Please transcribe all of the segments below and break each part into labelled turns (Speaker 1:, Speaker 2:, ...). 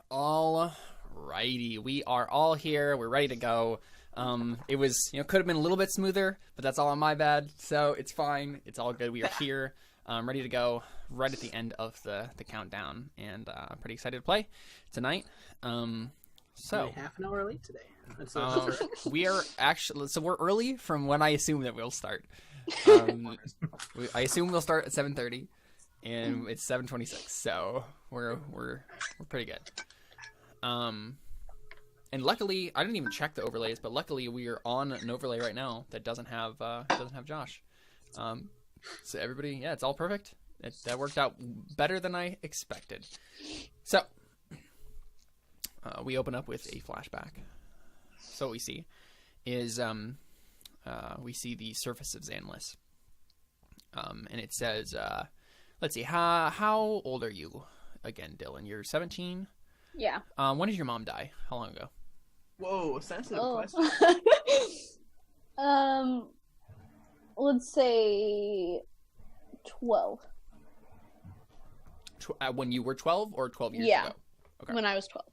Speaker 1: All righty. We are all here. We're ready to go. It was, could have been a little bit smoother, but that's all on my bad. So it's fine. It's all good. We are here, ready to go right at the end of the countdown. And I'm pretty excited to play tonight.
Speaker 2: So half an hour late today.
Speaker 1: We are actually, so we're early from when I assume that we'll start. I assume we'll start at 7:30, and it's 7:26. So we're pretty good. And luckily, I didn't even check the overlays, but luckily we are on an overlay right now that doesn't have Josh. So everybody, yeah, it's all perfect. That worked out better than I expected. So we open up with a flashback. So what we see is we see the surface of Xanless, and it says, let's see, how old are you again, Dylan? You're 17.
Speaker 3: Yeah.
Speaker 1: When did your mom die? How long ago?
Speaker 2: Whoa, sensitive question.
Speaker 3: Let's say 12.
Speaker 1: When you were 12 or 12 years
Speaker 3: Yeah.
Speaker 1: ago? Okay.
Speaker 3: When I was 12.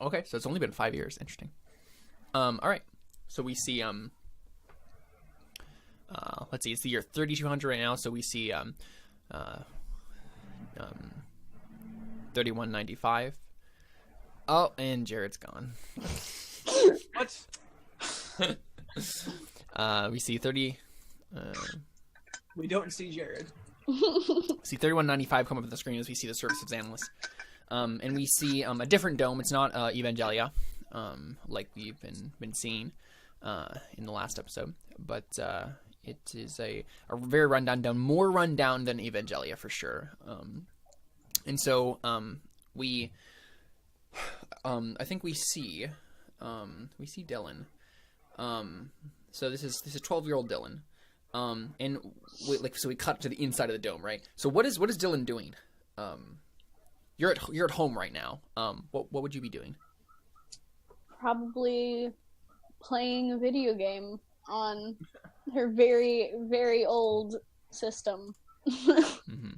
Speaker 1: Okay, so it's only been 5 years. Interesting. All right. So we see let's see, it's the year 3200 right now, so we see 3195. Oh, and Jared's gone.
Speaker 2: What?
Speaker 1: We see 30
Speaker 2: We don't see Jared.
Speaker 1: see 3195 come up on the screen as we see the surface of Xanless. And we see a different dome. It's not Evangelia, like we've been seeing in the last episode, but it is a very rundown dome, more rundown than Evangelia for sure. And so we, I think we see Dylan. So this is 12-year-old Dylan. And so we cut to the inside of the dome, right? So what is Dylan doing? You're at home right now. What would you be doing?
Speaker 3: Probably playing a video game on her very, very old system.
Speaker 1: Mm-hmm.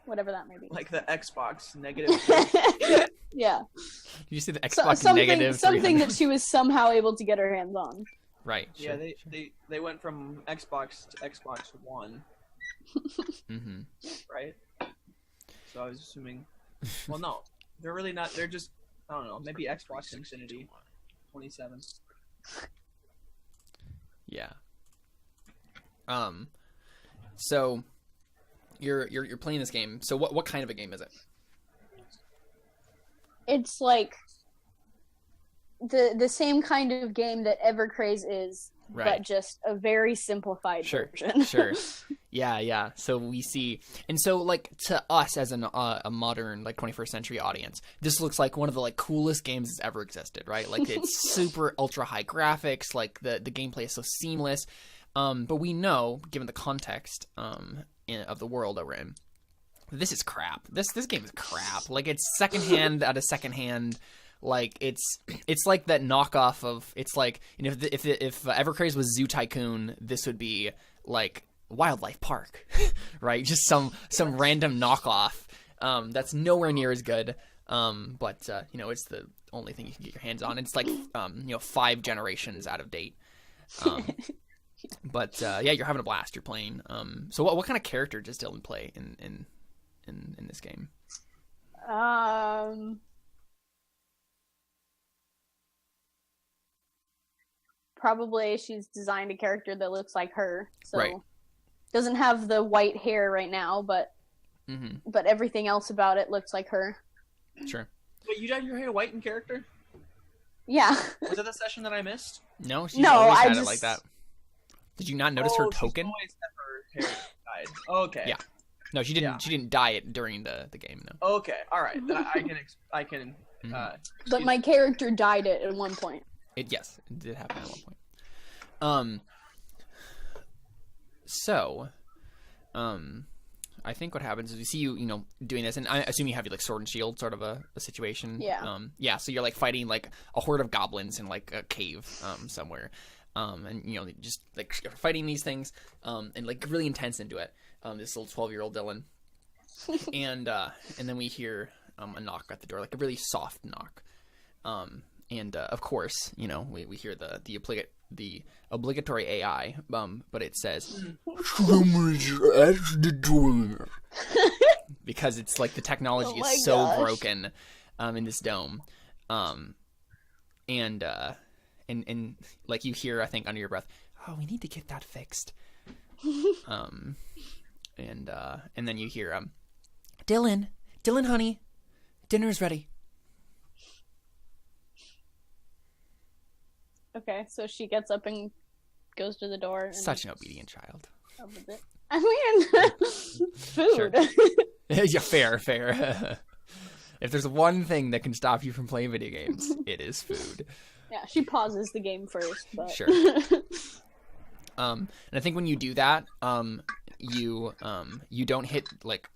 Speaker 3: Whatever that may be.
Speaker 2: Like the Xbox negative.
Speaker 3: Yeah.
Speaker 1: Did you see the Xbox
Speaker 3: something,
Speaker 1: negative?
Speaker 3: something that she was somehow able to get her hands on.
Speaker 1: Right.
Speaker 2: Yeah,
Speaker 1: Sure.
Speaker 2: they went from Xbox to Xbox One.
Speaker 1: Mm-hmm.
Speaker 2: Right? So I was assuming. Well, no, they're really not. They're just, I don't know, maybe Xbox Infinity 27.
Speaker 1: Yeah. So you're playing this game. So what kind of a game is it?
Speaker 3: It's like the same kind of game that Evercraze is,
Speaker 1: Right.
Speaker 3: but just a very simplified
Speaker 1: Sure.
Speaker 3: version.
Speaker 1: Sure. Yeah. So we see, and so like to us as a modern like 21st century audience, this looks like one of the like coolest games that's ever existed, right? Like it's super ultra high graphics, like the gameplay is so seamless. But we know, given the context of the world that we're in, this is crap. This game is crap. Like it's secondhand out of secondhand. Like it's like that knockoff of, it's like, if Evercraze was Zoo Tycoon, this would be like Wildlife Park, right? Just some random knockoff that's nowhere near as good. But it's the only thing you can get your hands on. It's like 5 generations out of date. But yeah, you're having a blast. You're playing. So what kind of character does Dylan play in this game?
Speaker 3: Probably she's designed a character that looks like her, so
Speaker 1: Right.
Speaker 3: Doesn't have the white hair right now, but
Speaker 1: Mm-hmm.
Speaker 3: but everything else about it looks like her.
Speaker 1: Sure.
Speaker 2: Wait, you dyed your hair white in character?
Speaker 3: Yeah.
Speaker 2: Was it the session that I missed?
Speaker 1: No, she's
Speaker 3: No,
Speaker 1: always
Speaker 3: I
Speaker 1: had it
Speaker 3: just-
Speaker 1: like that. Did you not notice her
Speaker 2: she's
Speaker 1: token?
Speaker 2: always had her hair dyed. Okay.
Speaker 1: Yeah. No, she didn't.
Speaker 2: Yeah.
Speaker 1: She didn't dye it during the game. No.
Speaker 2: Okay. All right. Then I can.
Speaker 1: Mhm.
Speaker 3: But my character dyed it at one point.
Speaker 1: It did happen at one point. I think what happens is we see you, doing this, and I assume you have your like sword and shield sort of a situation.
Speaker 3: Yeah.
Speaker 1: Yeah. So you're like fighting like a horde of goblins in like a cave, somewhere. And just like fighting these things, and like really intense into it. This little 12-year-old Dylan. And then we hear a knock at the door, like a really soft knock. And of course, you know, we hear the obligatory AI, but it says, "Someone's at the door," because it's like the technology is so broken in this dome, and like you hear, I think under your breath, "Oh, we need to get that fixed," and then you hear, Dylan, honey, dinner's ready."
Speaker 3: Okay, so she gets up and goes to the door. And
Speaker 1: Such an obedient child.
Speaker 3: opens it. I mean, food.
Speaker 1: Yeah, fair. If there's one thing that can stop you from playing video games, it is food.
Speaker 3: Yeah, she pauses the game first, but
Speaker 1: Sure. And I think when you do that, you don't hit like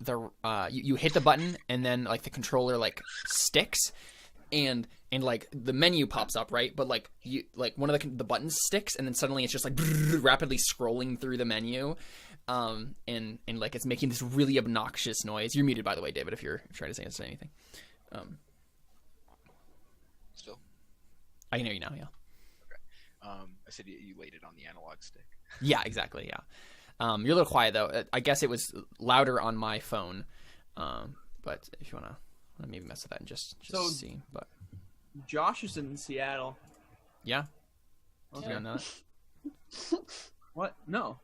Speaker 1: you hit the button and then like the controller like sticks and like the menu pops up, right? But like you like one of the buttons sticks and then suddenly it's just like rapidly scrolling through the menu. And like it's making this really obnoxious noise. You're muted, by the way, David, if you're trying to say anything.
Speaker 4: Still?
Speaker 1: I can hear you now, yeah.
Speaker 4: Okay. I said you laid it on the analog stick.
Speaker 1: Yeah, exactly, yeah. You're a little quiet, though. I guess it was louder on my phone. But if you want to maybe mess with that and just
Speaker 2: So-
Speaker 1: see. But
Speaker 2: Josh is in Seattle.
Speaker 1: yeah.
Speaker 2: Okay.
Speaker 1: You don't know that?
Speaker 2: What? No.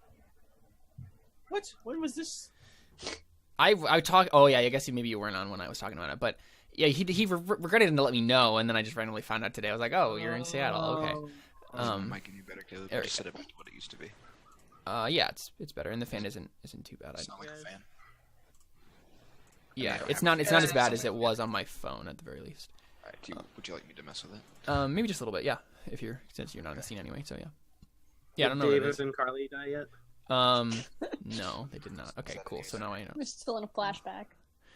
Speaker 2: What? When was this?
Speaker 1: I talk. Oh yeah, I guess maybe you weren't on when I was talking about it, but yeah, he regretted to let me know, and then I just randomly found out today. I was like, oh, you're in Seattle, okay.
Speaker 4: Might give you better, Caleb.
Speaker 1: Eric.
Speaker 4: Just set it back to what it used to be.
Speaker 1: Yeah, it's better, and the fan isn't too bad.
Speaker 4: It's not like a fan.
Speaker 1: Yeah,
Speaker 4: I don't
Speaker 1: it's
Speaker 4: have-
Speaker 1: not as
Speaker 4: it's
Speaker 1: bad as
Speaker 4: something-
Speaker 1: it was on my phone at the very least.
Speaker 4: All right, would you like me to mess with it?
Speaker 1: Maybe just a little bit, yeah. Since you're not in the scene anyway, so yeah. Yeah, I don't
Speaker 5: Did
Speaker 1: know what it
Speaker 5: David
Speaker 1: is.
Speaker 5: and Carly die yet?
Speaker 1: No, they did not. Okay, cool. So now I know.
Speaker 3: we're still in a flashback.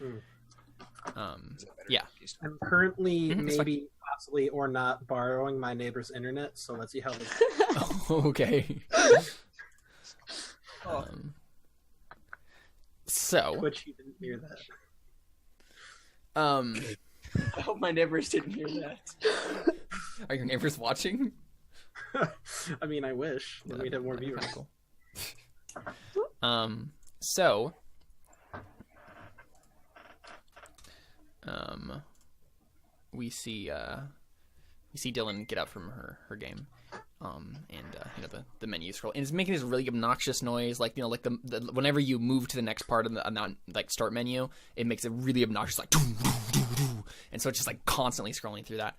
Speaker 4: Is that better?
Speaker 1: Yeah.
Speaker 5: I'm currently
Speaker 1: Mhm, it's
Speaker 5: maybe, possibly, or not borrowing my neighbor's internet, so let's see how this
Speaker 1: Okay.
Speaker 2: Oh,
Speaker 1: So,
Speaker 5: Twitch, you didn't hear that.
Speaker 2: I hope my neighbors didn't hear that.
Speaker 1: are your neighbors watching?
Speaker 5: I mean, I wish. Then we'd have more
Speaker 1: That'd be
Speaker 5: viewers.
Speaker 1: kinda cool. So, we see Dylan get up from her game, and you know the menu scroll, and it's making this really obnoxious noise, like you know, like the whenever you move to the next part of the like start menu, it makes a really obnoxious like, and so it's just like constantly scrolling through that,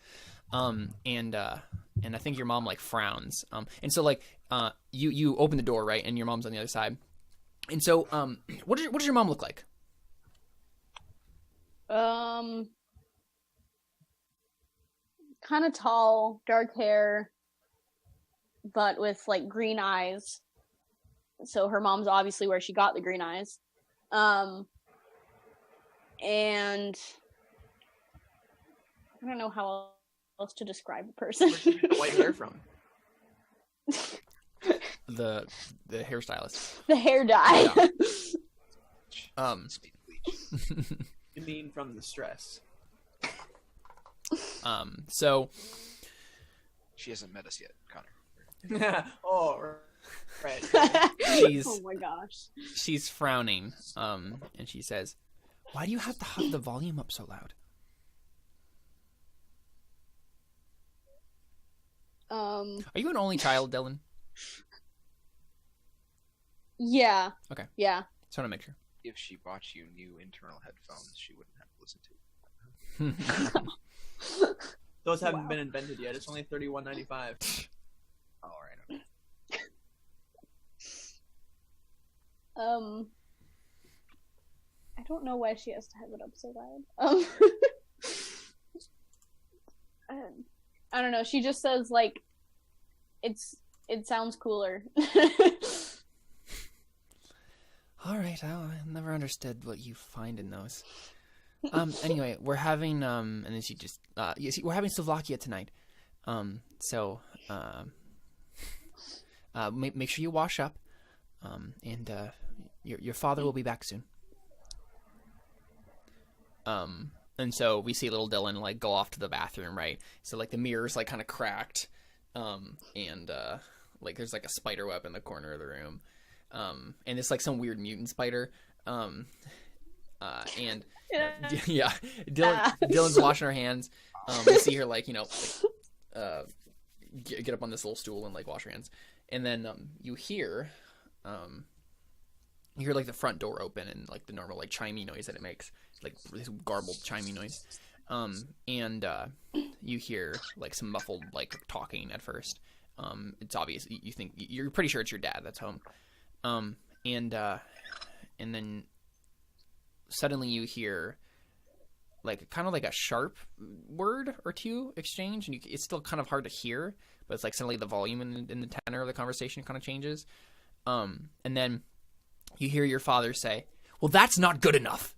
Speaker 1: and I think your mom like frowns, and so like you open the door, right, and your mom's on the other side, and so what does your mom look like?
Speaker 3: Kind of tall, dark hair, but with like green eyes. So her mom's obviously where she got the green eyes. And I don't know how else to describe the person.
Speaker 2: Where'd she get the white hair from?
Speaker 1: The hairstylist.
Speaker 3: The hair dye.
Speaker 4: Speed bleach.
Speaker 2: You mean from the stress?
Speaker 1: So
Speaker 4: She hasn't met us yet, Connor.
Speaker 2: Oh, right.
Speaker 1: She's-
Speaker 3: Oh my gosh.
Speaker 1: she's frowning, and she says, "Why do you have to have the volume up so loud?" Are you an only child, Dylan?
Speaker 3: Yeah.
Speaker 1: Okay.
Speaker 3: Yeah.
Speaker 1: Just want to make sure.
Speaker 4: If she bought you new internal headphones, she wouldn't have to listen to it.
Speaker 2: Those haven't been invented yet. It's only $31.95.
Speaker 4: All right. Okay.
Speaker 3: I don't know why she has to have it up so loud. I don't know. She just says like, it sounds cooler.
Speaker 1: All right, I never understood what you find in those. Anyway, we're having and then she just you see, we're having Slovakia tonight. So make sure you wash up. And your father will be back soon. And so we see little Dylan like go off to the bathroom, right? So like the mirror's like kind of cracked, and like there's like a spider web in the corner of the room, and it's like some weird mutant spider, and yeah, Dylan's washing her hands. We see her like get up on this little stool and like wash her hands, and then you hear like the front door open and like the normal like chimey noise that it makes, like this garbled chimey noise, and you hear like some muffled like talking at first. It's obvious, you're pretty sure it's your dad that's home, and then suddenly you hear like kind of like a sharp word or two exchange, and it's still kind of hard to hear, but it's like suddenly the volume in the tenor of the conversation kind of changes, and then you hear your father say, "Well, that's not good enough."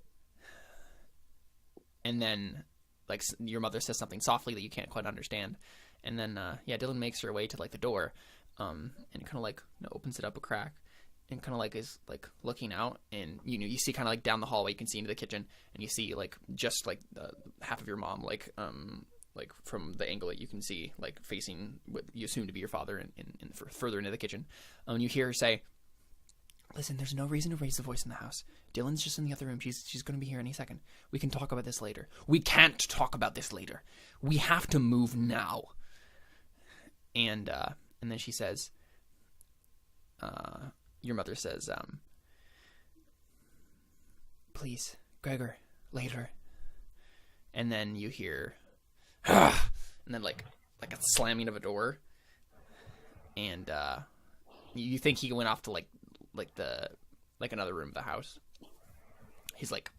Speaker 1: And then like your mother says something softly that you can't quite understand, and then Dylan makes her way to like the door, and kind of like opens it up a crack, and kind of like is like looking out, and you see kind of like down the hallway you can see into the kitchen, and you see like just like half of your mom like from the angle that you can see like facing what you assume to be your father and further into the kitchen. You hear her say, "Listen, there's no reason to raise the voice in the house. Dylan's just in the other room. She's going to be here any second. We can talk about this later." "We can't talk about this later. We have to move now." And then she says, your mother says, "Please, Gregor, later." And then you hear, and then like a slamming of a door, and you think he went off to like another room of the house. He's like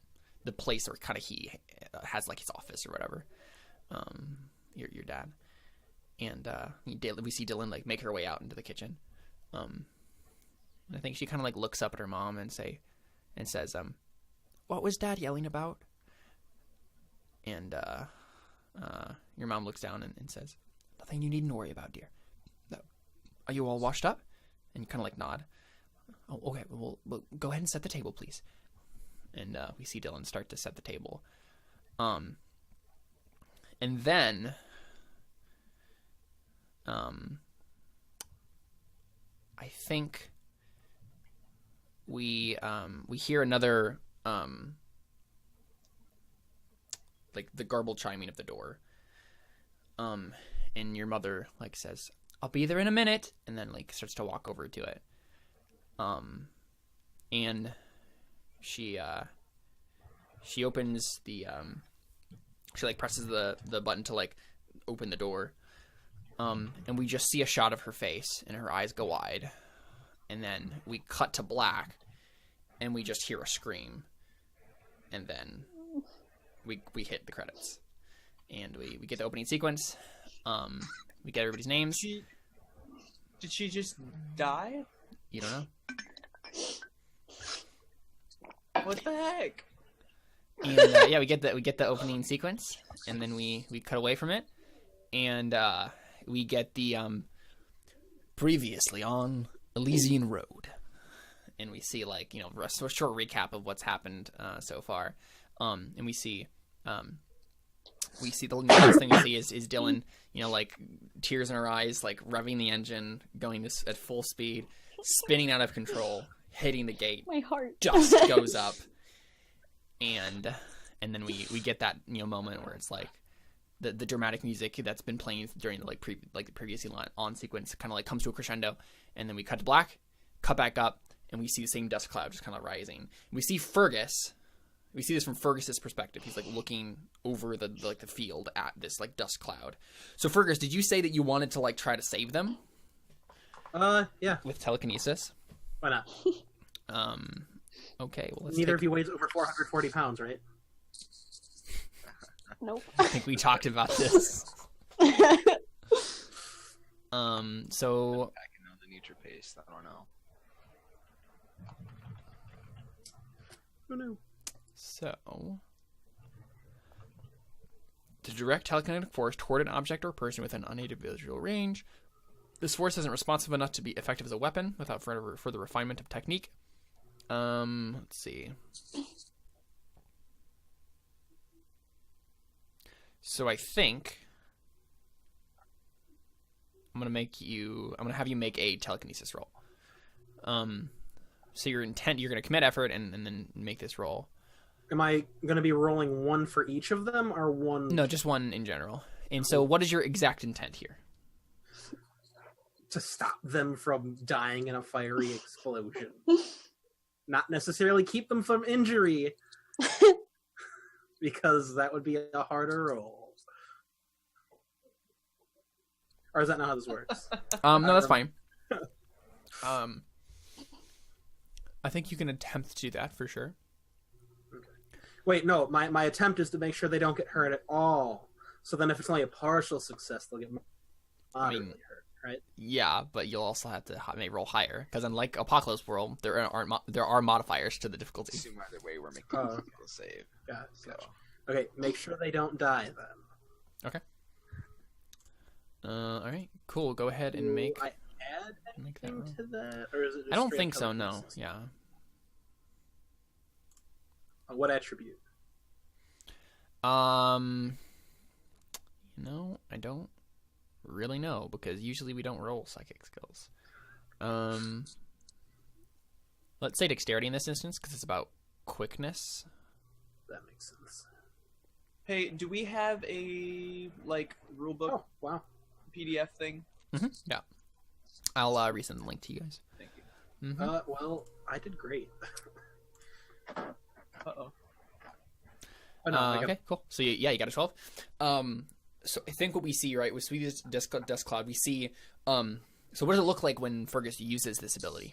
Speaker 1: the place where kind of he has like his office or whatever. Your dad, and we see Dylan like make her way out into the kitchen. And I think she kind of like looks up at her mom and says, "What was Dad yelling about?" And your mom looks down and says, "Nothing you needn't worry about, dear. Are you all washed up?" And you kind of like nod. "Oh, okay. Well, go ahead and set the table, please." And we see Dylan start to set the table. And then, I think we hear another like the garbled chiming of the door. And your mother like says, "I'll be there in a minute," and then like starts to walk over to it. And she opens the she like presses the button to like open the door. And we just see a shot of her face and her eyes go wide, and then we cut to black and we just hear a scream, and then we hit the credits, and we get the opening sequence. We get everybody's names.
Speaker 2: Did she just die?
Speaker 1: You don't know.
Speaker 2: What the heck?
Speaker 1: And we get the opening sequence, and then we cut away from it, and we get the previously on Elysian Road, and we see like a short recap of what's happened so far, and we see the next thing we see is Dylan, like tears in her eyes, like revving the engine, going this at full speed, spinning out of control, hitting the gate.
Speaker 3: My heart.
Speaker 1: Dust goes up, and then we get that moment where it's like the dramatic music that's been playing during the the previously on sequence kind of like comes to a crescendo, and then we cut to black, cut back up, and we see the same dust cloud just kind of rising. We see Fergus. We see this from Fergus's perspective. He's like looking over the field at this like dust cloud. So Fergus, did you say that you wanted to like try to save them?
Speaker 5: Yeah.
Speaker 1: With telekinesis?
Speaker 5: Why not?
Speaker 1: Okay. Well,
Speaker 5: Neither of you weighs over 440 pounds, right?
Speaker 3: Nope.
Speaker 1: I think we talked about this. So
Speaker 4: I can know the nature pace. I don't know.
Speaker 5: Oh no.
Speaker 1: So, to direct telekinetic force toward an object or person within unaided visual range, this force isn't responsive enough to be effective as a weapon without further refinement of technique. Let's see. So I think I'm gonna have you make a telekinesis roll. So your intent, you're gonna commit effort and then make this roll.
Speaker 5: Am I going to be rolling one for each of them, or one?
Speaker 1: No, just one in general. And so, what is your exact intent here?
Speaker 5: To stop them from dying in a fiery explosion. Not necessarily keep them from injury, because that would be a harder roll. Or is that not how this works?
Speaker 1: No, that's fine. I think you can attempt to do that for sure.
Speaker 5: Wait, no, my attempt is to make sure they don't get hurt at all. So then if it's only a partial success, they'll get moderately hurt, right?
Speaker 1: Yeah, but you'll also have to roll higher, because unlike Apocalypse World, there are modifiers to the difficulty.
Speaker 4: Assume either way we're making a physical save.
Speaker 5: Got it.
Speaker 4: So
Speaker 5: Okay, make sure they don't die then.
Speaker 1: Okay. All right, cool. Go ahead and make.
Speaker 5: I add
Speaker 1: Make that
Speaker 5: anything
Speaker 1: roll.
Speaker 5: to that, or is it? Just
Speaker 1: I don't
Speaker 5: straight
Speaker 1: think so. No.
Speaker 5: telekinesis?
Speaker 1: Yeah.
Speaker 5: What attribute?
Speaker 1: I don't really know, because usually we don't roll psychic skills. Let's say dexterity in this instance, because it's about quickness.
Speaker 5: That makes sense.
Speaker 2: Hey, do we have a rulebook
Speaker 5: Oh, wow.
Speaker 2: PDF thing?
Speaker 1: Yeah. I'll resend the link to you guys.
Speaker 2: Thank you.
Speaker 5: Well, I did great.
Speaker 2: Uh-oh.
Speaker 5: Oh, no, I got-
Speaker 1: Okay, cool. So you got a 12. So I think what we see, right, with this dust cloud, we see. So what does it look like when Fergus uses this ability?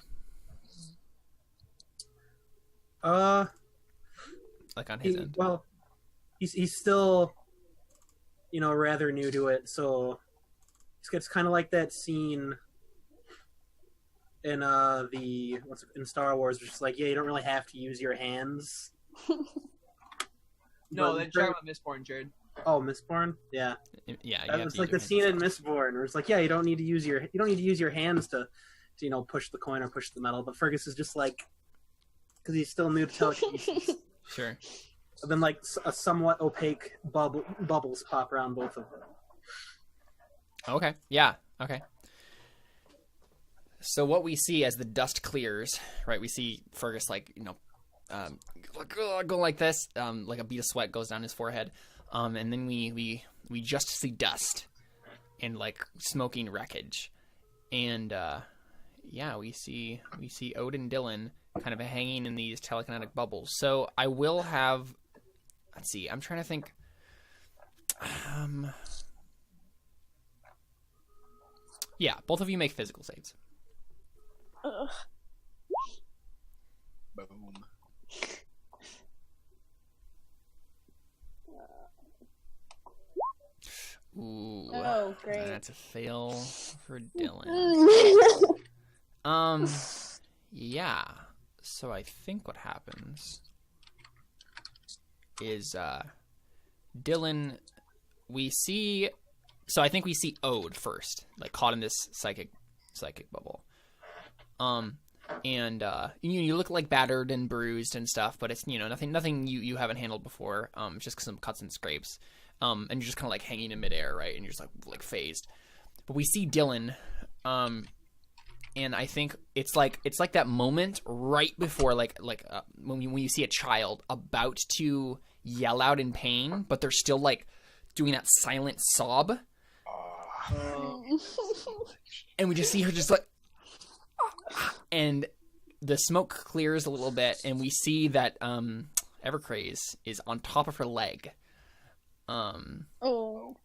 Speaker 1: Like on his end.
Speaker 5: Well, he's still, rather new to it, so it's kind of like that scene in in Star Wars, which is like, yeah, you don't really have to use your hands.
Speaker 2: No,
Speaker 5: But
Speaker 2: they're talking about Mistborn, Jared.
Speaker 5: Oh, Mistborn, yeah.
Speaker 1: Yeah,
Speaker 5: That was like the scene in Mistborn, where it's like, yeah, you don't need to use your hands to push the coin or push the metal. But Fergus is just like, because he's still new to telekinesis.
Speaker 1: Sure.
Speaker 5: And then like a somewhat opaque bubbles pop around both of them.
Speaker 1: Okay. Yeah. Okay. So what we see as the dust clears, right? We see Fergus go like this, like a bead of sweat goes down his forehead, and then we just see dust and like smoking wreckage, and we see Odin and Dylan kind of hanging in these telekinetic bubbles. So I will have, let's see, I'm trying to think. Yeah, both of you make physical saves.
Speaker 3: Ugh.
Speaker 4: boom.
Speaker 1: Ooh,
Speaker 3: Oh, great.
Speaker 1: that's a fail for Dylan. Yeah. So I think what happens is Dylan, we see. So I think we see Ode first, like caught in this psychic bubble. And you look like battered and bruised and stuff, but it's nothing you haven't handled before. Just some cuts and scrapes. And you're just kind of like hanging in midair, right? And you're just like phased. But we see Dylan, and I think it's like that moment right before when you see a child about to yell out in pain, but they're still like doing that silent sob, and we just see her just like, and the smoke clears a little bit, and we see that Evercraze is on top of her leg.
Speaker 3: Oh, no.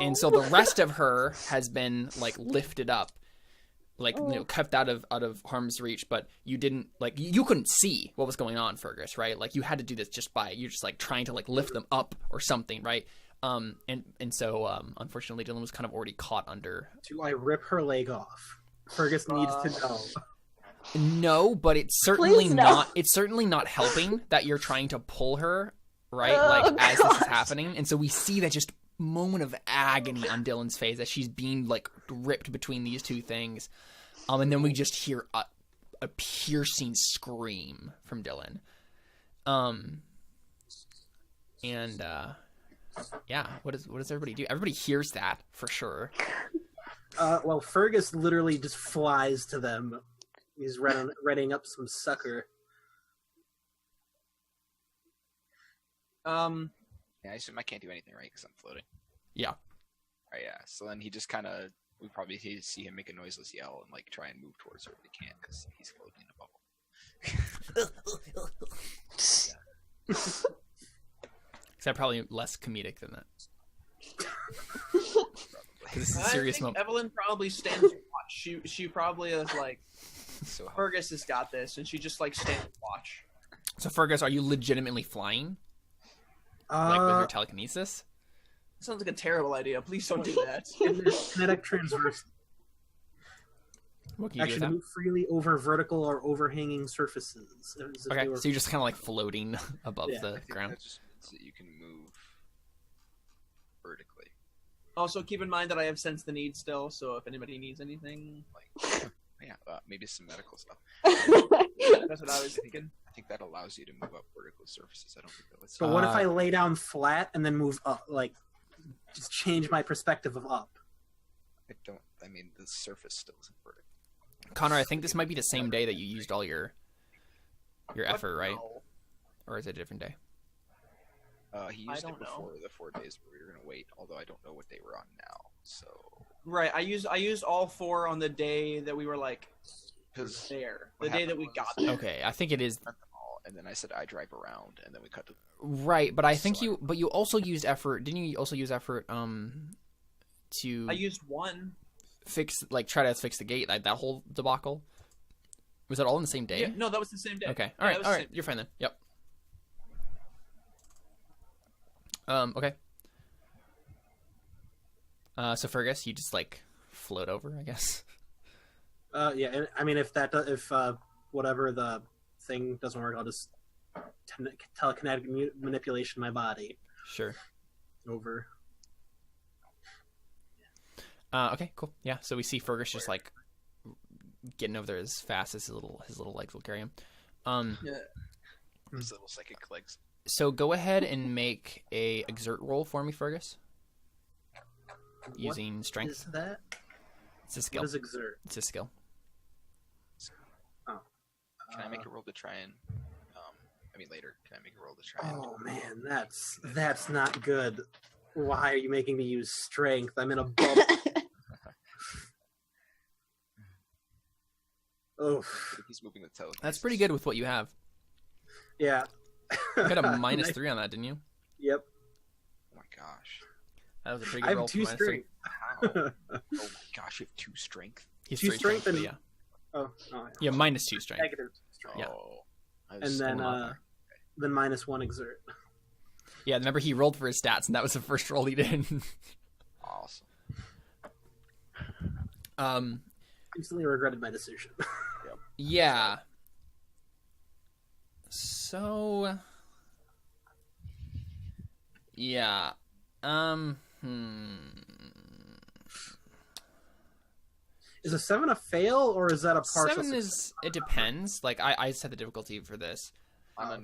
Speaker 1: And so the rest of her has been like lifted up, like kept out of harm's reach. But you didn't you couldn't see what was going on, Fergus, right? Like you had to do this you're just like trying to like lift them up or something, right? And so unfortunately Dylan was kind of already caught under.
Speaker 5: Do I rip her leg off? Fergus needs to know.
Speaker 1: No, but it's certainly
Speaker 3: Please no.
Speaker 1: not. It's certainly not helping that you're trying to pull her, right? As this is happening, and so we see that just moment of agony on Dylan's face as she's being like ripped between these two things, and then we just hear a piercing scream from Dylan, and Yeah. What does everybody do? Everybody hears that for sure.
Speaker 5: Well, Fergus literally just flies to them. He's readying up some sucker.
Speaker 4: Yeah, I assume I can't do anything, right? Because I'm floating.
Speaker 1: Yeah.
Speaker 4: Right, yeah. So then he just kind of, we probably see him make a noiseless yell and like try and move towards her, but he can't because he's floating in a bubble.
Speaker 1: Is that probably less comedic than that? This is a
Speaker 2: I
Speaker 1: serious
Speaker 2: think
Speaker 1: moment.
Speaker 2: Evelyn probably stands and watch. She probably is like,
Speaker 4: So
Speaker 2: Fergus has got this, and she just like stands and watch.
Speaker 1: So Fergus, are you legitimately flying? Like with your telekinesis?
Speaker 2: Sounds like a terrible idea. Please don't do that.
Speaker 5: Kinetic transverse.
Speaker 1: What can you do
Speaker 5: Actually,
Speaker 1: with that?
Speaker 5: move freely over vertical or overhanging surfaces. As if
Speaker 1: Okay,
Speaker 5: they were-
Speaker 1: so you're just kind of like floating above
Speaker 5: Yeah,
Speaker 1: the
Speaker 4: I think
Speaker 1: ground.
Speaker 4: that just means that you can move vertically.
Speaker 2: Also, keep in mind that I have sense the need still, so if anybody needs anything,
Speaker 4: Like, yeah, maybe some medical stuff.
Speaker 2: that's what I was thinking.
Speaker 4: I think that allows you to move up vertical surfaces. I don't think that lets
Speaker 5: But
Speaker 4: you.
Speaker 5: what if I lay down flat and then move up? Like, just change my perspective of up.
Speaker 4: I mean, the surface still isn't vertical.
Speaker 1: Connor, I think this might be the same day that you used all your effort, right?
Speaker 2: No.
Speaker 1: Or is it a different day?
Speaker 4: He
Speaker 2: I
Speaker 4: used it
Speaker 2: don't know.
Speaker 4: before the 4 days where we were gonna wait. Although I don't know what day we're on now. So
Speaker 2: Right, I used all 4 on the day that we were like
Speaker 4: because
Speaker 2: there. The day that we got there.
Speaker 1: Okay, I think it is
Speaker 4: and then I said I drive around, and then we cut to.
Speaker 1: right, but I think
Speaker 4: So
Speaker 1: you also used effort. Didn't you also use effort to
Speaker 2: I used 1.
Speaker 1: try to fix the gate, like that whole debacle? Was that all in the same day?
Speaker 2: Yeah, no, that was the same day.
Speaker 1: Okay.
Speaker 2: Yeah,
Speaker 1: All right.
Speaker 2: that was
Speaker 1: All
Speaker 2: the
Speaker 1: right.
Speaker 2: same-
Speaker 1: You're fine then. Yep. Okay. So Fergus, you just like float over, I guess.
Speaker 5: Yeah, and, I mean, if whatever the thing doesn't work, I'll just telekinetic manipulation my body
Speaker 1: Sure.
Speaker 5: over.
Speaker 1: Okay. Cool. Yeah. So we see Fergus just like getting over there as fast as his little legs will carry him.
Speaker 2: Yeah.
Speaker 4: His little psychic legs.
Speaker 1: So go ahead and make a exert roll for me, Fergus, using
Speaker 5: What
Speaker 1: strength.
Speaker 5: is that?
Speaker 1: It's a skill.
Speaker 5: What is exert?
Speaker 1: It's a skill.
Speaker 4: Can I make a roll to try and? I mean, later. Can I make a roll to try and?
Speaker 5: Oh man, that's not good. Why are you making me use strength? I'm in a bubble. Oh,
Speaker 4: He's moving the telekinesis.
Speaker 1: That's pretty good with what you have.
Speaker 5: yeah.
Speaker 1: You got a -3 on that, didn't you?
Speaker 5: Yep.
Speaker 4: Oh my gosh!
Speaker 1: That was a pretty
Speaker 5: I
Speaker 1: good
Speaker 5: have
Speaker 1: roll.
Speaker 5: 2
Speaker 1: for -3.
Speaker 5: strength.
Speaker 4: How? Oh my gosh! You have 2 strength.
Speaker 1: He's
Speaker 5: 2
Speaker 1: 3
Speaker 5: strength
Speaker 1: but
Speaker 5: and-
Speaker 1: yeah.
Speaker 5: Oh,
Speaker 1: Yeah, -2 strength.
Speaker 5: negative strength.
Speaker 1: Yeah.
Speaker 4: Oh, I
Speaker 5: And
Speaker 4: was
Speaker 5: then
Speaker 1: still not
Speaker 5: then -1 exert.
Speaker 1: Yeah, remember he rolled for his stats, and that was the first roll he did.
Speaker 4: awesome.
Speaker 5: Instantly regretted my decision.
Speaker 1: Yeah. So. Yeah.
Speaker 5: Is a 7 a fail or is that a partial?
Speaker 1: 7 is. It depends. Like I set the difficulty for this.
Speaker 4: In a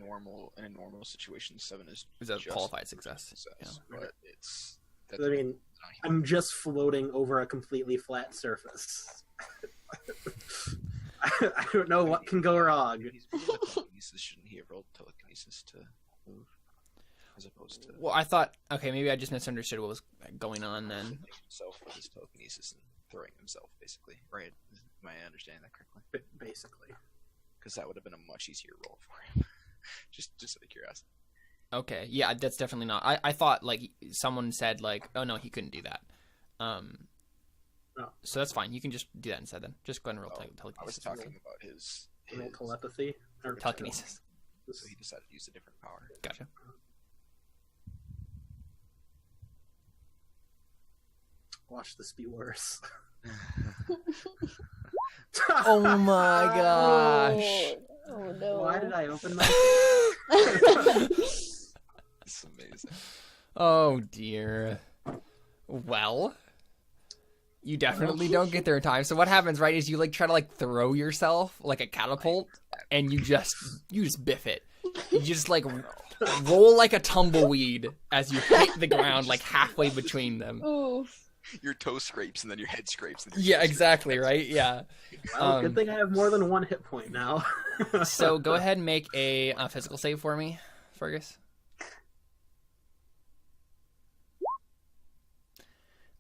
Speaker 4: normal situation, 7 is
Speaker 1: Is a
Speaker 4: just
Speaker 1: qualified success.
Speaker 4: success,
Speaker 1: Yeah.
Speaker 4: but it's.
Speaker 5: I mean, I'm just floating over a completely flat surface. I don't know what can go wrong.
Speaker 4: He's moving the telekinesis. Shouldn't he have rolled telekinesis to move, as opposed to
Speaker 1: Well, I thought. Okay, maybe I just misunderstood what was going on then.
Speaker 4: making himself with his telekinesis and throwing himself, basically? Right? Am I understanding that correctly?
Speaker 5: Basically.
Speaker 4: Because that would have been a much easier roll for him. just out of curiosity.
Speaker 1: Okay, yeah, that's definitely not. I thought like someone said like, oh no, he couldn't do that.
Speaker 5: No.
Speaker 1: So that's fine. You can just do that instead then. Just go ahead and roll
Speaker 4: I was
Speaker 1: telekinesis.
Speaker 4: talking about his
Speaker 5: Telepathy. Or
Speaker 1: Telekinesis.
Speaker 4: so he decided to use a different power.
Speaker 1: Gotcha.
Speaker 5: Watch this be worse.
Speaker 1: Oh my gosh.
Speaker 3: Oh no.
Speaker 5: Why did I open my?
Speaker 4: It's amazing.
Speaker 1: Oh dear. Well, you definitely don't get there in time. So what happens, right, is you like try to like throw yourself like a catapult, and you just biff it. You just like roll like a tumbleweed as you hit the ground like halfway between them.
Speaker 3: Oof.
Speaker 4: Your toe scrapes and then your head scrapes. And
Speaker 1: Yeah, exactly, right? Yeah.
Speaker 5: Well, good thing I have more than one hit point now.
Speaker 1: So go ahead and make a physical save for me, Fergus.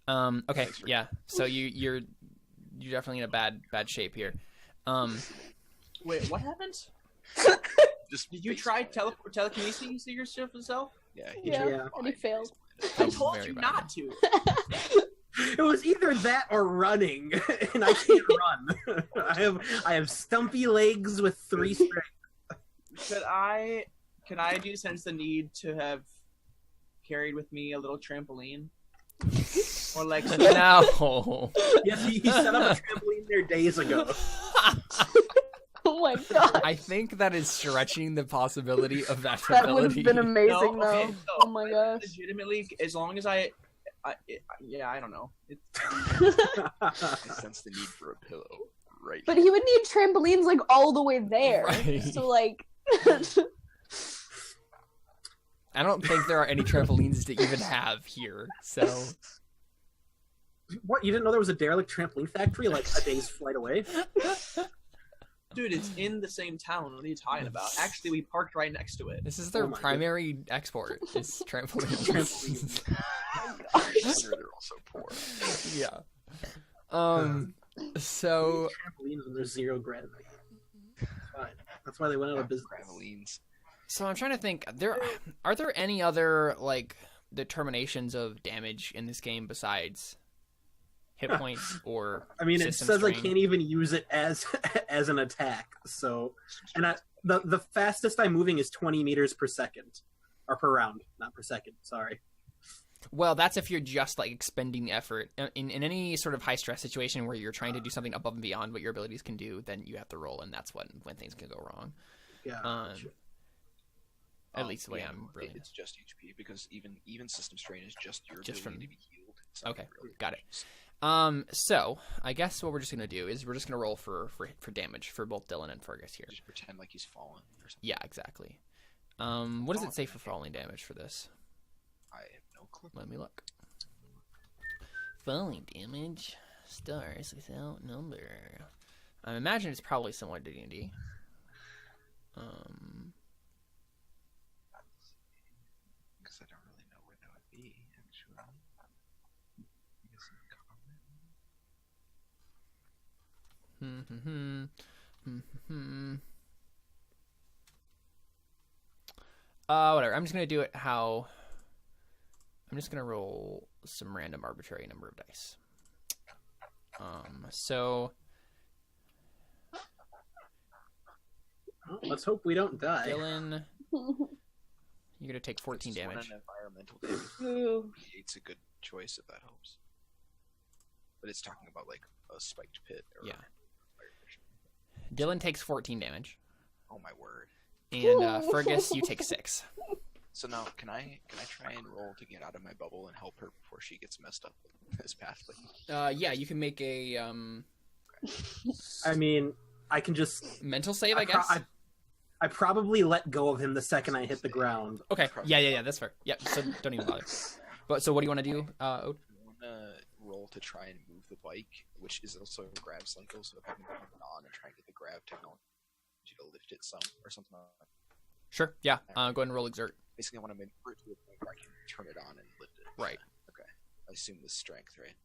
Speaker 1: Okay, yeah. So you're definitely in a bad shape here.
Speaker 2: Wait, what happened?
Speaker 4: Just
Speaker 2: Did you try telekinesis yourself?
Speaker 4: Yeah,
Speaker 5: Yeah.
Speaker 3: And he failed.
Speaker 2: I told
Speaker 1: Very
Speaker 2: you
Speaker 1: bad.
Speaker 2: not to.
Speaker 5: It was either that or running, and I can't run. I have stumpy legs with 3 strength.
Speaker 2: Can I do sense the need to have carried with me a little trampoline? Or like
Speaker 1: No.
Speaker 5: Yes, he set up a trampoline there days ago.
Speaker 3: Oh my god.
Speaker 1: I think that is stretching the possibility of that
Speaker 3: That would have
Speaker 1: ability.
Speaker 3: been amazing,
Speaker 2: No,
Speaker 3: though.
Speaker 2: okay, so
Speaker 3: Oh my gosh.
Speaker 2: legitimately, as long as I don't know.
Speaker 4: I sense the need for a pillow. Right.
Speaker 3: But he would need trampolines, like, all the way there.
Speaker 1: Right.
Speaker 3: So, like...
Speaker 1: I don't think there are any trampolines to even have here. So
Speaker 5: What? You didn't know there was a derelict trampoline factory like a day's flight away?
Speaker 2: Dude, it's in the same town. What are you talking about? Actually, we parked right next to it.
Speaker 1: this is their
Speaker 5: Oh my
Speaker 1: primary export is trampolines.
Speaker 4: They're also poor.
Speaker 1: Yeah. So
Speaker 5: Trampolines and there's 0 gravity. Fine. That's why they went out of business.
Speaker 4: Gravelines.
Speaker 1: So I'm trying to think. Are there any other like determinations of damage in this game besides hit points or?
Speaker 5: I mean, it
Speaker 1: system
Speaker 5: says
Speaker 1: strain?
Speaker 5: I can't even use it as as an attack. So, and the fastest I'm moving is 20 meters per second, or per round, not per second. Sorry.
Speaker 1: Well, that's if you're just like expending effort in any sort of high stress situation where you're trying to do something above and beyond what your abilities can do. Then you have to roll, and that's when things can go wrong.
Speaker 5: Yeah.
Speaker 1: At least the way I'm
Speaker 4: really.
Speaker 1: really.
Speaker 4: It's just HP because even system strain is just your
Speaker 1: Just
Speaker 4: ability
Speaker 1: from-
Speaker 4: to be healed. It's not
Speaker 1: Okay,
Speaker 4: really
Speaker 1: got it.
Speaker 4: damage.
Speaker 1: So I guess what we're just gonna do is we're just gonna roll for damage for both Dylan and Fergus here.
Speaker 4: Just pretend like he's fallen or something.
Speaker 1: Yeah, exactly. What does it say for falling damage for this?
Speaker 4: I have no clue.
Speaker 1: Let me look. Falling damage, stars without number. I imagine it's probably similar to D&D.
Speaker 4: Because I don't really know where that would be, actually. I guess in common.
Speaker 1: Whatever. I'm just gonna do it how. I'm just gonna roll some random arbitrary number of dice. So
Speaker 5: Well, let's hope we don't die.
Speaker 1: Dylan, you're gonna take 14
Speaker 4: Just want
Speaker 1: damage.
Speaker 4: an environmental damage.
Speaker 3: Ooh.
Speaker 4: It's a good choice if that helps. But it's talking about like a spiked pit. Or
Speaker 1: Yeah.
Speaker 4: fire fish.
Speaker 1: Dylan takes 14 damage,
Speaker 4: Oh my word.
Speaker 1: and Fergus, you take 6.
Speaker 4: So now, can I try and roll to get out of my bubble and help her before she gets messed up with this pathway?
Speaker 1: Yeah, you can make a
Speaker 5: I mean, I can just.
Speaker 1: mental save, I guess.
Speaker 5: I probably let go of him the second I hit the ground.
Speaker 1: Okay. Yeah. That's fair. Yeah. So don't even bother. But so what do you want to do, Ode?
Speaker 4: I want to roll to try and move the bike, which is also a grab cycle. So if I can put it on and try and get the grab technology to lift it some or something like that.
Speaker 1: Sure. Yeah. Go ahead and roll exert.
Speaker 4: Basically, I want to make it to a point where I can turn it on and lift it.
Speaker 1: Right.
Speaker 4: Okay. I assume with strength, right?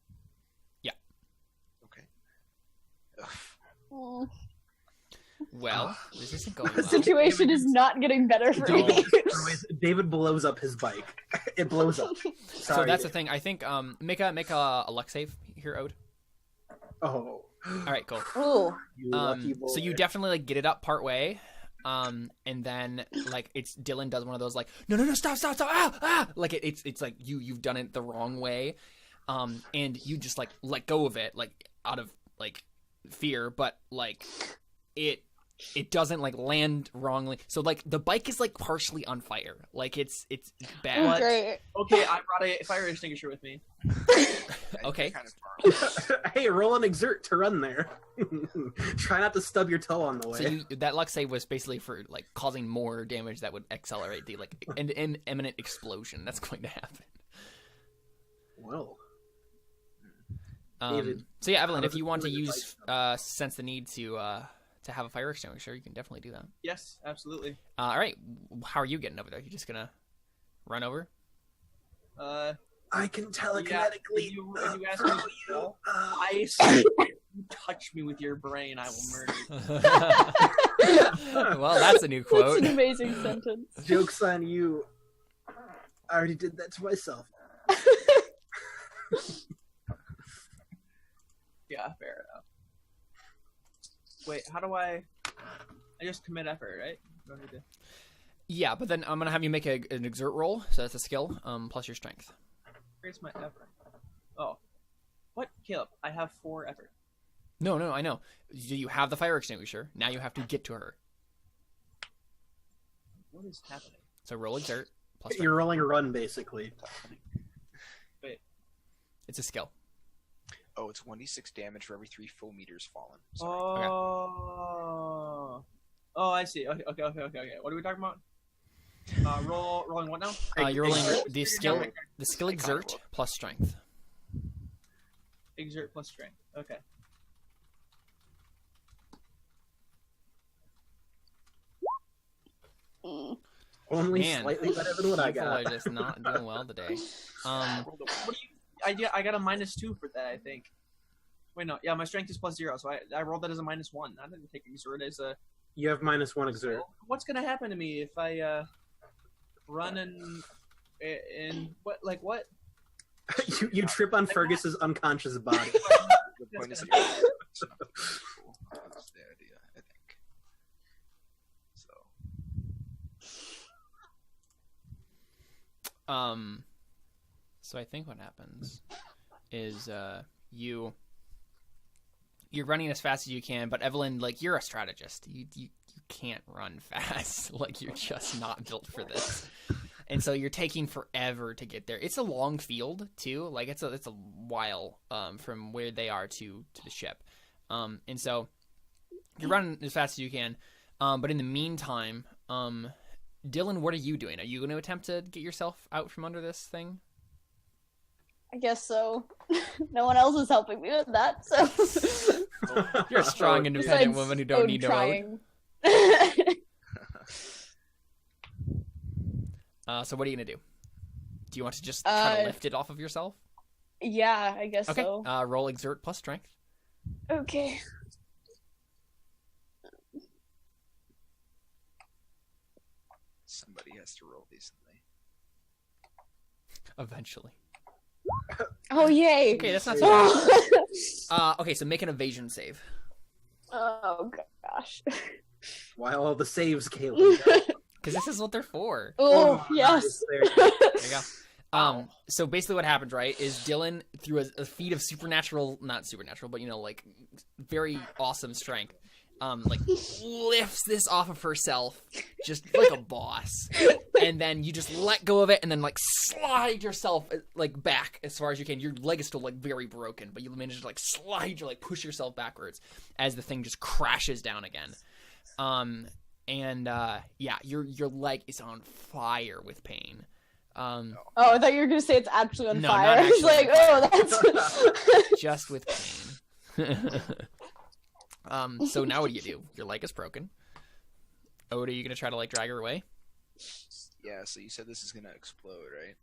Speaker 1: Yeah.
Speaker 4: Okay. Ugh.
Speaker 3: Mm.
Speaker 1: Well, this isn't going
Speaker 3: The
Speaker 1: well.
Speaker 3: situation is not getting better for
Speaker 1: No.
Speaker 3: you.
Speaker 5: David blows up his bike. It blows up.
Speaker 1: So
Speaker 5: Sorry.
Speaker 1: that's the thing. I think make a luck save here, Ode.
Speaker 5: Oh.
Speaker 1: All right, cool.
Speaker 3: Ooh.
Speaker 5: You lucky boy.
Speaker 1: So you definitely like get it up part way, and then like it's Dylan does one of those like no stop like it's like you've done it the wrong way, and you just like let go of it like out of like fear, but like it doesn't like land wrongly, so like the bike is like partially on fire, like it's bad.
Speaker 3: Great.
Speaker 2: Okay, I brought a fire extinguisher with me.
Speaker 1: Okay.
Speaker 4: Kind of far.
Speaker 5: Hey, roll an exert to run there. Try not to stub your toe on the way.
Speaker 1: So that luck save was basically for like causing more damage that would accelerate the like an imminent explosion that's going to happen.
Speaker 5: Well,
Speaker 1: So yeah, Evelyn,
Speaker 5: how
Speaker 1: if
Speaker 5: does
Speaker 1: you
Speaker 5: it
Speaker 1: want to
Speaker 5: feel
Speaker 1: use sense the need to have a fire extinguisher, you can definitely do that.
Speaker 2: Yes, absolutely.
Speaker 1: All right, how are you getting over there? You just gonna run over?
Speaker 5: I can telekinetically.
Speaker 2: If you ask me to roll, I you touch me with your brain, I will murder you.
Speaker 1: Well, that's a new
Speaker 3: That's
Speaker 1: quote.
Speaker 3: an amazing sentence.
Speaker 5: Joke's on you. I already did that to myself.
Speaker 2: Yeah, fair enough. Wait, how do I just commit effort, right? Don't need to...
Speaker 1: Yeah, but then I'm gonna have you make an exert roll, so that's a skill, plus your strength.
Speaker 2: Where's my effort? Oh. What? Caleb, I have 4 effort.
Speaker 1: No, I know. You have the fire extinguisher. Now you have to get to her.
Speaker 2: What is happening?
Speaker 1: So roll exert plus strength.
Speaker 5: You're rolling a run, basically.
Speaker 2: Wait.
Speaker 1: It's a skill.
Speaker 4: Oh, it's 1d6 damage for every 3 full meters fallen.
Speaker 2: Oh. Oh, I see. Okay. What are we talking about? Rolling what now?
Speaker 1: You're rolling the skill exert plus strength.
Speaker 2: Exert plus strength. Okay.
Speaker 5: Only
Speaker 1: Man,
Speaker 5: slightly better than what I
Speaker 1: people
Speaker 5: got.
Speaker 1: are just not doing well today.
Speaker 2: What do you? I got a -2 for that, I think. Wait, no. Yeah, my strength is +0, so I rolled that as a -1. I didn't take exert as a.
Speaker 5: You have -1 exert.
Speaker 2: What's gonna happen to me if I run in what? Like what?
Speaker 5: you trip on Fergus's unconscious body.
Speaker 4: The point is,
Speaker 2: That's
Speaker 4: it's not cool. That's the idea, I think. So.
Speaker 1: So I think what happens is you're running as fast as you can, but Evelyn, like, you're a strategist. You can't run fast. Like, you're just not built for this. And so you're taking forever to get there. It's a long field too. Like it's a while from where they are to the ship. And so you're running as fast as you can. But in the meantime, Dylan, what are you doing? Are you going to attempt to get yourself out from under this thing?
Speaker 3: I guess so. No one else is helping me with that, so.
Speaker 1: You're a strong, independent woman who don't need no road. So what are you going to do? Do you want to just try to lift it off of yourself?
Speaker 3: Yeah, I guess
Speaker 1: Okay.
Speaker 3: so.
Speaker 1: Roll exert plus strength.
Speaker 3: Okay.
Speaker 4: Somebody has to roll decently.
Speaker 1: Eventually.
Speaker 3: Oh, yay!
Speaker 1: Okay, that's not so bad. Okay, so make an evasion save.
Speaker 3: Oh, gosh.
Speaker 5: Why all the saves, Caleb?
Speaker 1: Because this is what they're for.
Speaker 3: Oh, yes.
Speaker 5: There you go.
Speaker 1: There you go. So basically what happens, right, is Dylan, through a feat of not supernatural, but, like, very awesome strength, like, lifts this off of herself, just like a boss. And then you just let go of it, and then, like, slide yourself, like, back as far as you can. Your leg is still, like, very broken, but you manage to, like, slide, push yourself backwards as the thing just crashes down again. Yeah, your leg is on fire with pain.
Speaker 3: Oh, I thought you were going to say it's actually on
Speaker 1: No,
Speaker 3: fire.
Speaker 1: not
Speaker 3: I was
Speaker 1: actually
Speaker 3: like,
Speaker 1: on
Speaker 3: that's...
Speaker 1: just with pain. So now what do? Your leg is broken. Oda, are you gonna try to like drag her away?
Speaker 4: Yeah, so you said this is gonna explode, right?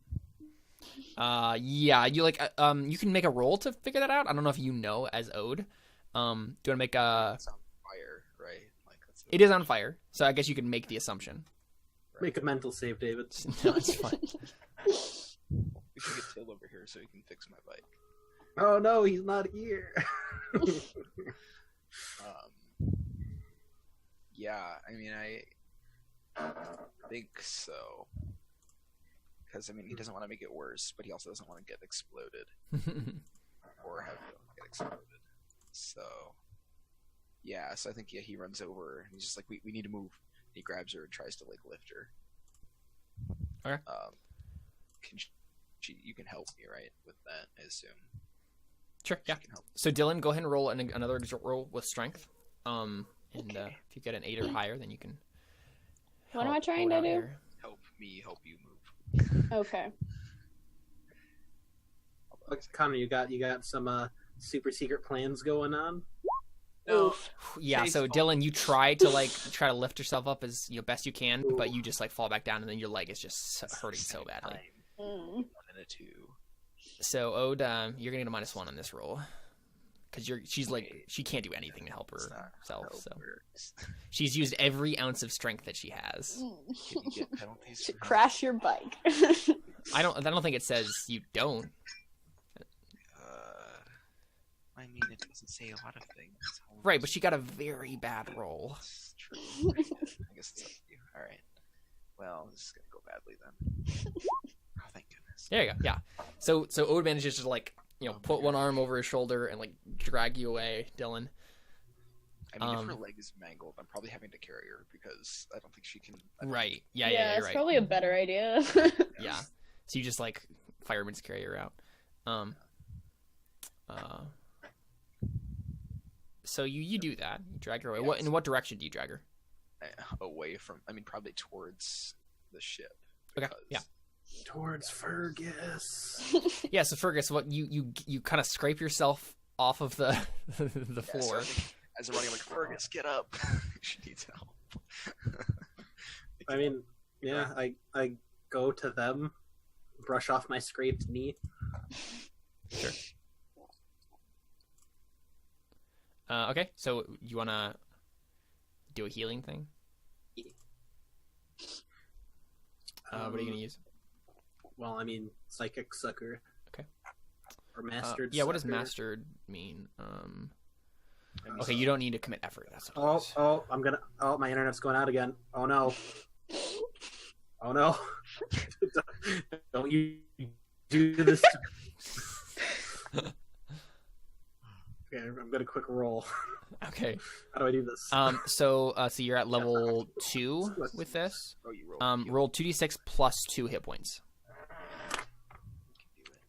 Speaker 1: Yeah, you you can make a roll to figure that out. I don't know if you know as Ode. Do you want to make a?
Speaker 4: It's on fire, right? Like
Speaker 1: It is on fire, so I guess you can make the assumption.
Speaker 4: Right.
Speaker 5: Make a mental save, David.
Speaker 1: No, it's fine.
Speaker 4: We should get Till over here so he can fix my bike.
Speaker 5: Oh no, he's not here.
Speaker 4: Yeah, I mean, I think so. Because, I mean, he doesn't want to make it worse, but he also doesn't want to get exploded. Or have it get exploded. So, yeah, so I think, yeah, he runs over, and he's just like, we need to move. He grabs her and tries to, like, lift her.
Speaker 1: Okay.
Speaker 4: You can help me, right, with that, I assume.
Speaker 1: Sure. Yeah.
Speaker 4: She can help.
Speaker 1: So Dylan, go ahead and roll another roll with strength. And if you get an 8 or higher, then you can.
Speaker 3: What am I
Speaker 1: help
Speaker 3: trying
Speaker 1: Oda
Speaker 3: to
Speaker 1: out
Speaker 3: do?
Speaker 1: here.
Speaker 4: Help me help you move.
Speaker 3: Okay.
Speaker 5: Connor, you got some super secret plans going on?
Speaker 2: No,
Speaker 3: Oof.
Speaker 1: Yeah.
Speaker 2: Chase
Speaker 1: So
Speaker 2: falls.
Speaker 1: Dylan, you try to lift yourself up as best you can, but you just like fall back down, and then your leg is just hurting so badly.
Speaker 3: Mm.
Speaker 4: 1 and a 2.
Speaker 1: So Ode, you're gonna get a -1 on this roll because she's like she can't do anything to help
Speaker 4: That's not
Speaker 1: herself.
Speaker 4: how it
Speaker 1: So
Speaker 4: works.
Speaker 1: she's used every ounce of strength that she has.
Speaker 4: Can you get penalties?
Speaker 3: Should
Speaker 4: for
Speaker 3: crash your bike.
Speaker 1: I don't think it says you don't.
Speaker 4: I mean, it doesn't say a lot of things.
Speaker 1: Right, but she got a very bad roll.
Speaker 4: That's true. I guess it's up to you. All right. Well, this is gonna go badly then. Oh, thank goodness.
Speaker 1: There you go. Yeah. So Ode manages to like
Speaker 4: Oh,
Speaker 1: put one arm over his shoulder and like drag you away, Dylan.
Speaker 4: I mean, if her
Speaker 1: Um,
Speaker 4: leg is mangled, I'm probably having to carry her because I don't think she can. I don't-
Speaker 1: Right. Yeah.
Speaker 3: it's
Speaker 1: You're right.
Speaker 3: probably a better idea.
Speaker 1: Yeah. So you just like fireman's carry her out. So you do that. You drag her away.
Speaker 4: Yeah,
Speaker 1: In what direction do you drag her?
Speaker 4: Away from. I mean, probably towards the ship.
Speaker 1: Okay,
Speaker 4: because-
Speaker 1: yeah.
Speaker 5: Towards Fergus.
Speaker 1: Yeah. So Fergus, what you kind of scrape yourself off of the the
Speaker 4: Yeah, so
Speaker 1: floor.
Speaker 4: I think as I'm running, I'm like, Fergus, get up. She needs help.
Speaker 5: I mean, yeah, I go to them, brush off my scraped knee.
Speaker 1: Sure. Okay. So you wanna do a healing thing? What are you gonna use?
Speaker 5: Well, I mean, psychic sucker.
Speaker 1: Okay.
Speaker 5: Or mastered.
Speaker 1: Yeah. What does
Speaker 5: sucker.
Speaker 1: mastered mean?
Speaker 4: And
Speaker 1: Okay. You don't need to commit effort. That's what it
Speaker 5: Oh,
Speaker 1: is.
Speaker 5: oh, my internet's going out again. Oh no. Oh no. Don't you do this. Okay, I'm gonna quick roll.
Speaker 1: Okay.
Speaker 5: How do I do this?
Speaker 1: So you're at level 2 with this.
Speaker 4: Oh, you roll.
Speaker 1: Roll 2d6 plus 2 hit points.
Speaker 4: You can do it.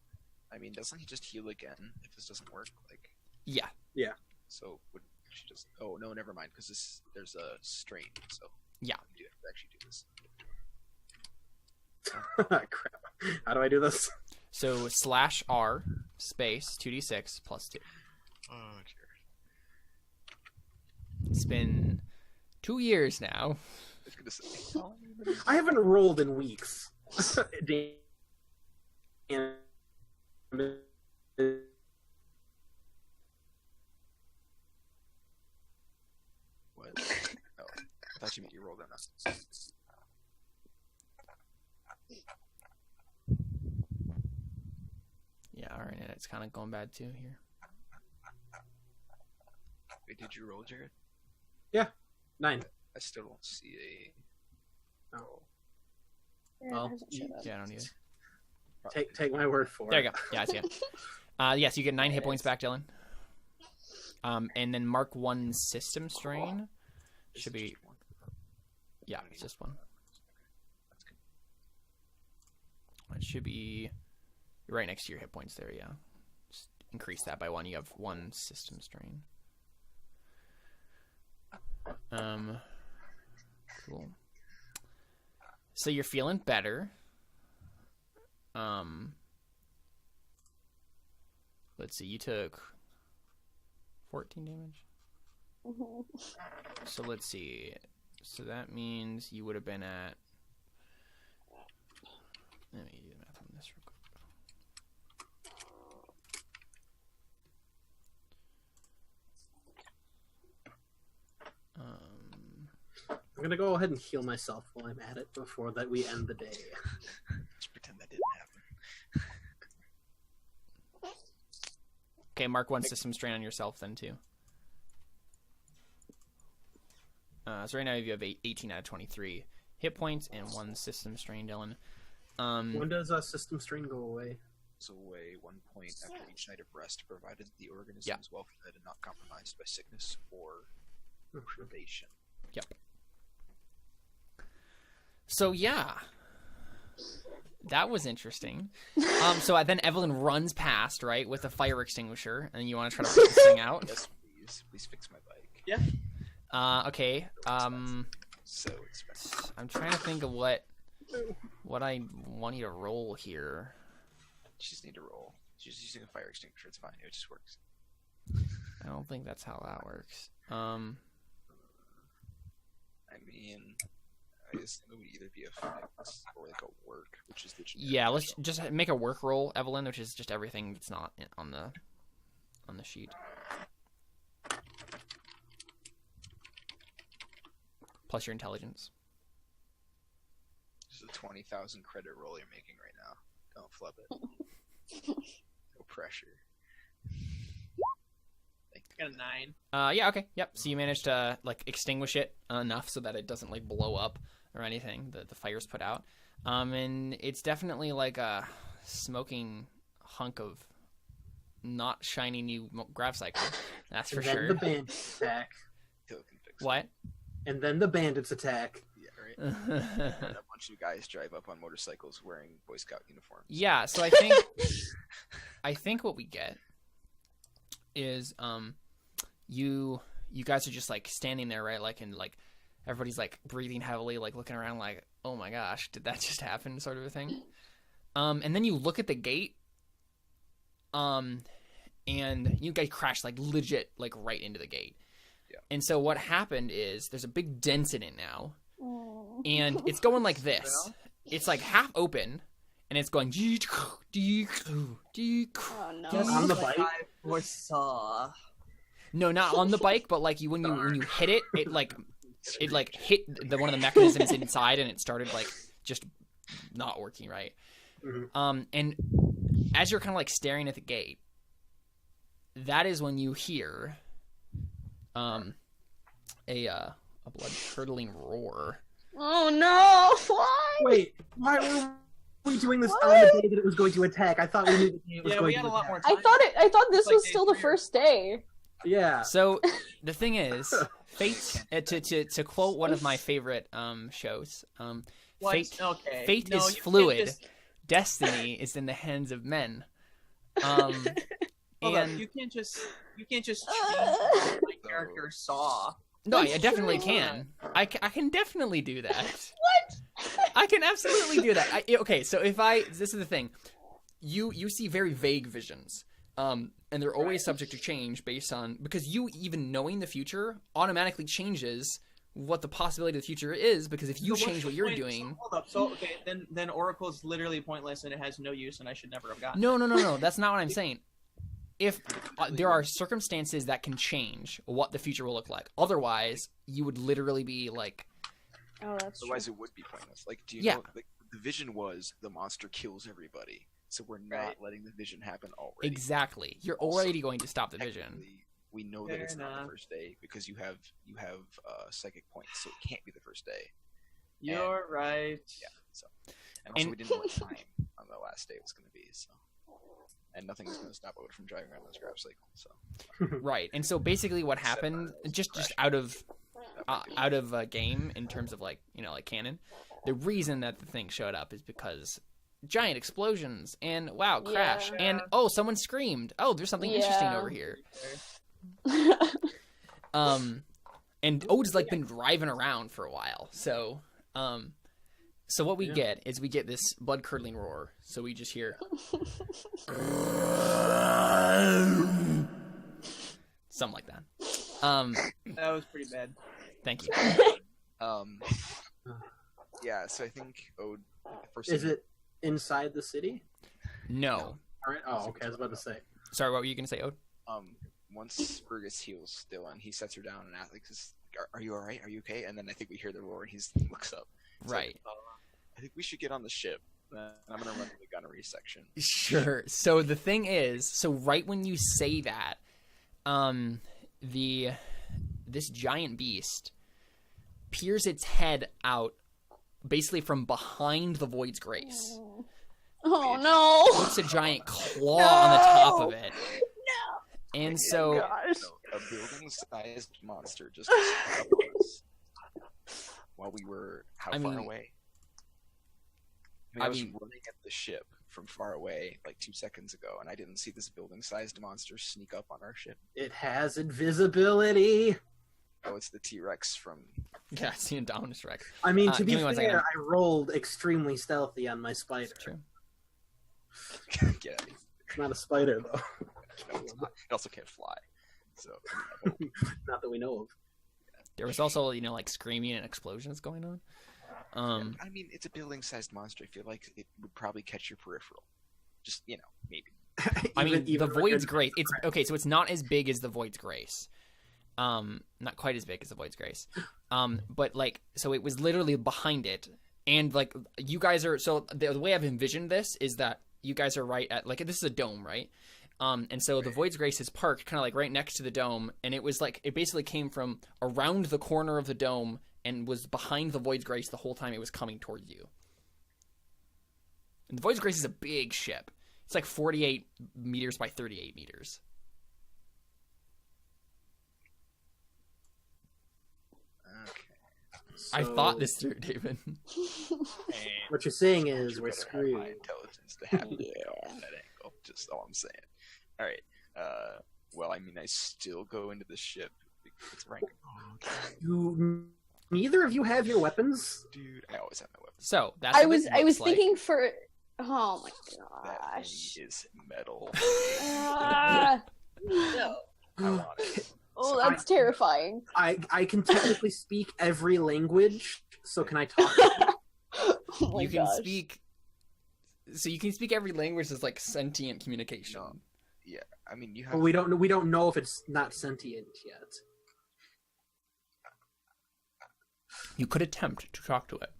Speaker 4: I mean, doesn't he just heal again if this doesn't work? Like,
Speaker 1: Yeah.
Speaker 4: so would she just? Oh no, never mind. Because there's a strain. So
Speaker 1: Yeah.
Speaker 4: you have to actually do this.
Speaker 5: Crap. How do I do this?
Speaker 1: So /R space 2d6 plus 2.
Speaker 4: Oh dear.
Speaker 1: It's been 2 years now.
Speaker 4: I was gonna say.
Speaker 5: I haven't rolled in weeks. Damn.
Speaker 4: What? Oh, I thought you meant you rolled in.
Speaker 1: Yeah, our internet's kind of going bad too here.
Speaker 4: Wait, did you roll, Jared?
Speaker 5: 9.
Speaker 4: I still don't see a.
Speaker 5: Oh.
Speaker 3: Yeah,
Speaker 5: Well,
Speaker 3: it hasn't showed up.
Speaker 1: Yeah, I don't either.
Speaker 5: Take my word for
Speaker 1: There
Speaker 5: it.
Speaker 1: you go. Yeah, I see it. Yes, you get 9 hit points back, Dylan. And then mark 1 system strain.
Speaker 4: Is
Speaker 1: Should
Speaker 4: it
Speaker 1: be.
Speaker 4: just one?
Speaker 1: Yeah, it's just 1.
Speaker 4: That's good.
Speaker 1: It should be right next to your hit points there, yeah. Just increase that by 1. You have 1 system strain. Cool. So you're feeling better. Let's see, you took 14 damage.
Speaker 3: Mhm.
Speaker 1: So let's see. So that means you would have been at. Let me do the math on this real quick.
Speaker 5: I'm gonna go ahead and heal myself while I'm at it before that we end the day.
Speaker 4: Just pretend that didn't happen.
Speaker 1: Okay, mark 1 system strain on yourself then too. So right now you have 18 out of 23 hit points and 1 system strain, Dylan.
Speaker 5: When does system strain go away?
Speaker 4: So away 1 point after each night of rest, provided the organism
Speaker 1: Yeah.
Speaker 4: is well fed and not compromised by sickness or privation.
Speaker 1: So yeah, that was interesting. So then Evelyn runs past, right, with a fire extinguisher, and you want to try to put this thing out.
Speaker 4: Yes, please. Please fix my bike.
Speaker 2: Yeah.
Speaker 1: Okay.
Speaker 4: So expensive.
Speaker 1: I'm trying to think of what I want you to roll here.
Speaker 4: You just need to roll. She's using a fire extinguisher. It's fine. It just works.
Speaker 1: I don't think that's how that works.
Speaker 4: I mean, I guess it would either be a fix or like a work, which is the generic
Speaker 1: Yeah, let's
Speaker 4: result.
Speaker 1: just make a work roll, Evelyn, which is just everything that's not on the sheet. Plus your intelligence.
Speaker 4: This is a 20,000 credit roll you're making right now. Don't flub it. No pressure.
Speaker 2: I got a 9.
Speaker 1: Yeah, okay, yep. So you managed to like extinguish it enough so that it doesn't like blow up or anything. The fire's put out, and it's definitely like a smoking hunk of not shiny new grav cycle. That's for
Speaker 5: And then
Speaker 1: sure.
Speaker 5: the bandits attack.
Speaker 4: Till it can fix it.
Speaker 1: What?
Speaker 5: And then the bandits attack.
Speaker 4: Yeah, right. And a bunch of guys drive up on motorcycles wearing Boy Scout uniforms.
Speaker 1: Yeah, so I think what we get is you guys are just like standing there, right? Like, and like everybody's like breathing heavily, like looking around like, oh my gosh, did that just happen, sort of a thing. And then you look at the gate, and you guys crash like legit like right into the gate.
Speaker 4: Yeah.
Speaker 1: And so what happened is there's a big dent in it now,
Speaker 3: Oh.
Speaker 1: and it's going like this. It's like half open, and it's going.
Speaker 3: Oh no.
Speaker 5: Just on the bike.
Speaker 2: Or saw.
Speaker 1: No, not on the bike, but like when you hit it, it like hit one of the mechanisms inside, and it started like just not working right.
Speaker 5: Mhm.
Speaker 1: And as you're kind of like staring at the gate, that is when you hear a blood curdling roar.
Speaker 3: Oh no! Why?
Speaker 5: Wait, why were we doing this on the day that it was going to attack? I thought we knew the game was
Speaker 2: Yeah,
Speaker 5: going
Speaker 2: we
Speaker 5: to
Speaker 2: had a lot
Speaker 5: attack.
Speaker 2: more time.
Speaker 3: I thought this
Speaker 2: It's like
Speaker 3: was
Speaker 2: day
Speaker 3: still the
Speaker 2: 3 or
Speaker 3: first day.
Speaker 5: Yeah.
Speaker 1: So the thing is, fate. To quote one of my favorite shows,
Speaker 2: What?
Speaker 1: fate.
Speaker 2: Okay.
Speaker 1: Fate
Speaker 2: No,
Speaker 1: is
Speaker 2: you can't
Speaker 1: fluid.
Speaker 2: just-
Speaker 1: Destiny is in the hands of men.
Speaker 2: Hold up,
Speaker 1: And
Speaker 2: you can't just change my character Saw.
Speaker 1: no,
Speaker 3: That's
Speaker 1: I definitely
Speaker 3: true.
Speaker 1: can. I can definitely do that. What? I can absolutely do that. Okay, so this is the thing. You see very vague visions. And they're always subject to change based on, because you even knowing the future automatically changes what the possibility of the future is, because if you
Speaker 2: So what's
Speaker 1: change
Speaker 2: the
Speaker 1: what you're
Speaker 2: point?
Speaker 1: doing.
Speaker 2: So, hold up. So okay, then Oracle is literally pointless and it has no use, and I should never have gotten.
Speaker 1: No, that's not what I'm saying. If there are circumstances that can change what the future will look like, otherwise you would literally be like,
Speaker 3: Oh, that's true.
Speaker 4: Otherwise, it would be pointless. Like, do you
Speaker 1: Yeah.
Speaker 4: know? Like, the vision was the monster kills everybody, so we're not
Speaker 2: Right.
Speaker 4: letting the vision happen already.
Speaker 1: exactly. You're
Speaker 4: Also,
Speaker 1: already going to stop the vision.
Speaker 4: Technically, we know that
Speaker 2: Fair
Speaker 4: it's not
Speaker 2: enough.
Speaker 4: the first day because you have psychic points, so it can't be the first day.
Speaker 2: You're right.
Speaker 4: Yeah. So, and also
Speaker 1: And-
Speaker 4: we didn't know what time on the last day was going to be. So, and nothing was going to stop Oda from driving around this grab cycle. So,
Speaker 1: Right. And so basically what
Speaker 4: Except
Speaker 1: happened,
Speaker 4: for
Speaker 1: just
Speaker 4: crash.
Speaker 1: out of
Speaker 4: that might be
Speaker 1: out of game in terms of like, like canon, the reason that the thing showed up is because giant explosions and wow, crash.
Speaker 2: Yeah.
Speaker 1: And oh, someone screamed. Oh, there's something interesting
Speaker 3: Yeah.
Speaker 1: over here. And Ode's like been driving around for a while. So so what we
Speaker 5: Yeah.
Speaker 1: get is we get this blood curdling roar. So we just hear something like that.
Speaker 2: That was pretty bad.
Speaker 1: Thank you.
Speaker 4: yeah. So I think Ode. The first
Speaker 5: Is
Speaker 4: thing-
Speaker 5: it inside the city?
Speaker 1: No.
Speaker 5: All right. Oh, okay. I was about to say.
Speaker 1: Sorry, what were you gonna say, Ode?
Speaker 4: Once Burgess heals still, and he sets her down and asks, like, "Are you all right? Are you okay?" And then I think we hear the roar, and he looks up. It's like,
Speaker 1: Right.
Speaker 4: I think we should get on the ship. And I'm gonna run to the gunnery section.
Speaker 1: Sure. So the thing is, so right when you say that, this giant beast peers its head out basically from behind the Void's Grace.
Speaker 3: Oh no!
Speaker 1: Puts a giant claw on the top of it. And so
Speaker 3: Gosh.
Speaker 4: So a building-sized monster just snuck up on us while we were how
Speaker 1: I
Speaker 4: far
Speaker 1: mean-
Speaker 4: away? I was running at the ship from far away like 2 seconds ago, and I didn't see this building-sized monster sneak up on our ship.
Speaker 5: It has invisibility.
Speaker 4: Oh, it's the T-Rex from...
Speaker 1: Yeah, it's the Indominus Rex.
Speaker 5: I mean, to be
Speaker 1: give me 1 second.
Speaker 5: fair, I rolled extremely stealthy on my spider.
Speaker 1: It's true.
Speaker 4: Get out of here.
Speaker 5: It's not a spider, though.
Speaker 4: No, it's not. It also can't fly. So,
Speaker 5: Not that we know of.
Speaker 1: There was also, like screaming and explosions going on.
Speaker 4: I mean, it's a building-sized monster. I feel like it would probably catch your peripheral. Just, maybe.
Speaker 1: I mean, the
Speaker 5: even
Speaker 1: Void's Grace. It's okay, so it's not as big as the Void's Grace. Not quite as big as the Void's Grace. But so it was literally behind it, and you guys are. So the way I've envisioned this is that you guys are right at this is a dome, right? And so the Void's Grace is parked kind of right next to the dome, and it was it basically came from around the corner of the dome and was behind the Void's Grace the whole time it was coming towards you. And the Void's Grace is a big ship. It's 48 meters by 38 meters.
Speaker 4: Okay.
Speaker 1: I thought this through, David.
Speaker 5: What you're saying is
Speaker 4: You
Speaker 5: we're
Speaker 4: better have
Speaker 5: screwed.
Speaker 4: my intelligence to have it from that angle. Just all I'm saying. All right. Well, I mean, I still go into the ship. It's rank.
Speaker 5: Neither of you have your weapons?
Speaker 4: Dude, I always have my weapon.
Speaker 1: So that's
Speaker 3: I
Speaker 1: what
Speaker 3: was
Speaker 1: this
Speaker 3: I was
Speaker 1: looks like.
Speaker 3: thinking for. Oh my
Speaker 4: That
Speaker 3: gosh.
Speaker 4: thing is metal.
Speaker 3: Ah.
Speaker 4: I want it.
Speaker 3: Oh, that's terrifying.
Speaker 5: I can technically speak every language, so can I talk?
Speaker 3: Oh my
Speaker 1: You can
Speaker 3: gosh.
Speaker 1: speak. So you can speak every language as sentient communication.
Speaker 4: No. Yeah, I mean, you have.
Speaker 5: But we don't know if it's not sentient yet.
Speaker 1: You could attempt to talk to it.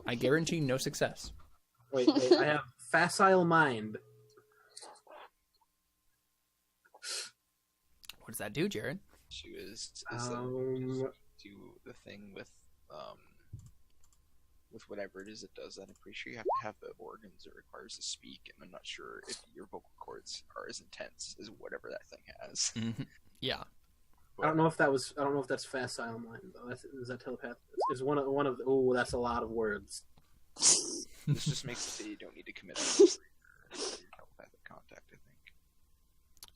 Speaker 1: I guarantee no success.
Speaker 5: Wait, I have facile mind.
Speaker 1: What does that do, Jared?
Speaker 4: She is do the thing with whatever it is it does that. I'm pretty sure you have to have the organs it requires to speak, and I'm not sure if your vocal cords are as intense as whatever that thing has.
Speaker 1: Yeah.
Speaker 5: I don't know if that's facile mind though. Is that telepathic? Is one of the, oh, that's a lot of words.
Speaker 4: This just makes it so you don't need to commit telepathic contact, I think.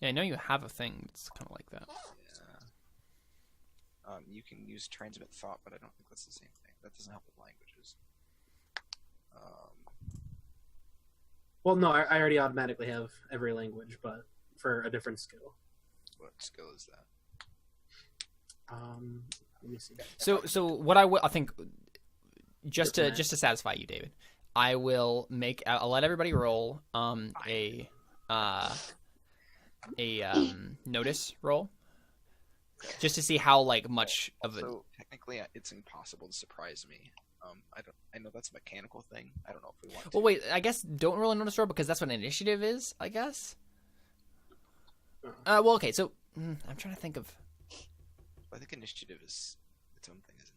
Speaker 1: Yeah, I know you have a thing that's kind of like that.
Speaker 4: Yeah. You can use transmit thought, but I don't think that's the same thing. That doesn't help with languages.
Speaker 5: Well, no, I already automatically have every language, but for a different skill.
Speaker 4: What skill is that?
Speaker 5: Let me see.
Speaker 1: So what I think, just to satisfy you, David, I will I'll let everybody roll a notice roll, just to see how much of it.
Speaker 4: So technically, it's impossible to surprise me. I know that's a mechanical thing. I don't know if we want to.
Speaker 1: Well, wait. I guess don't roll a notice roll because that's what initiative is. I guess. Well, okay. So I'm trying to think of.
Speaker 4: I think initiative is its own thing, isn't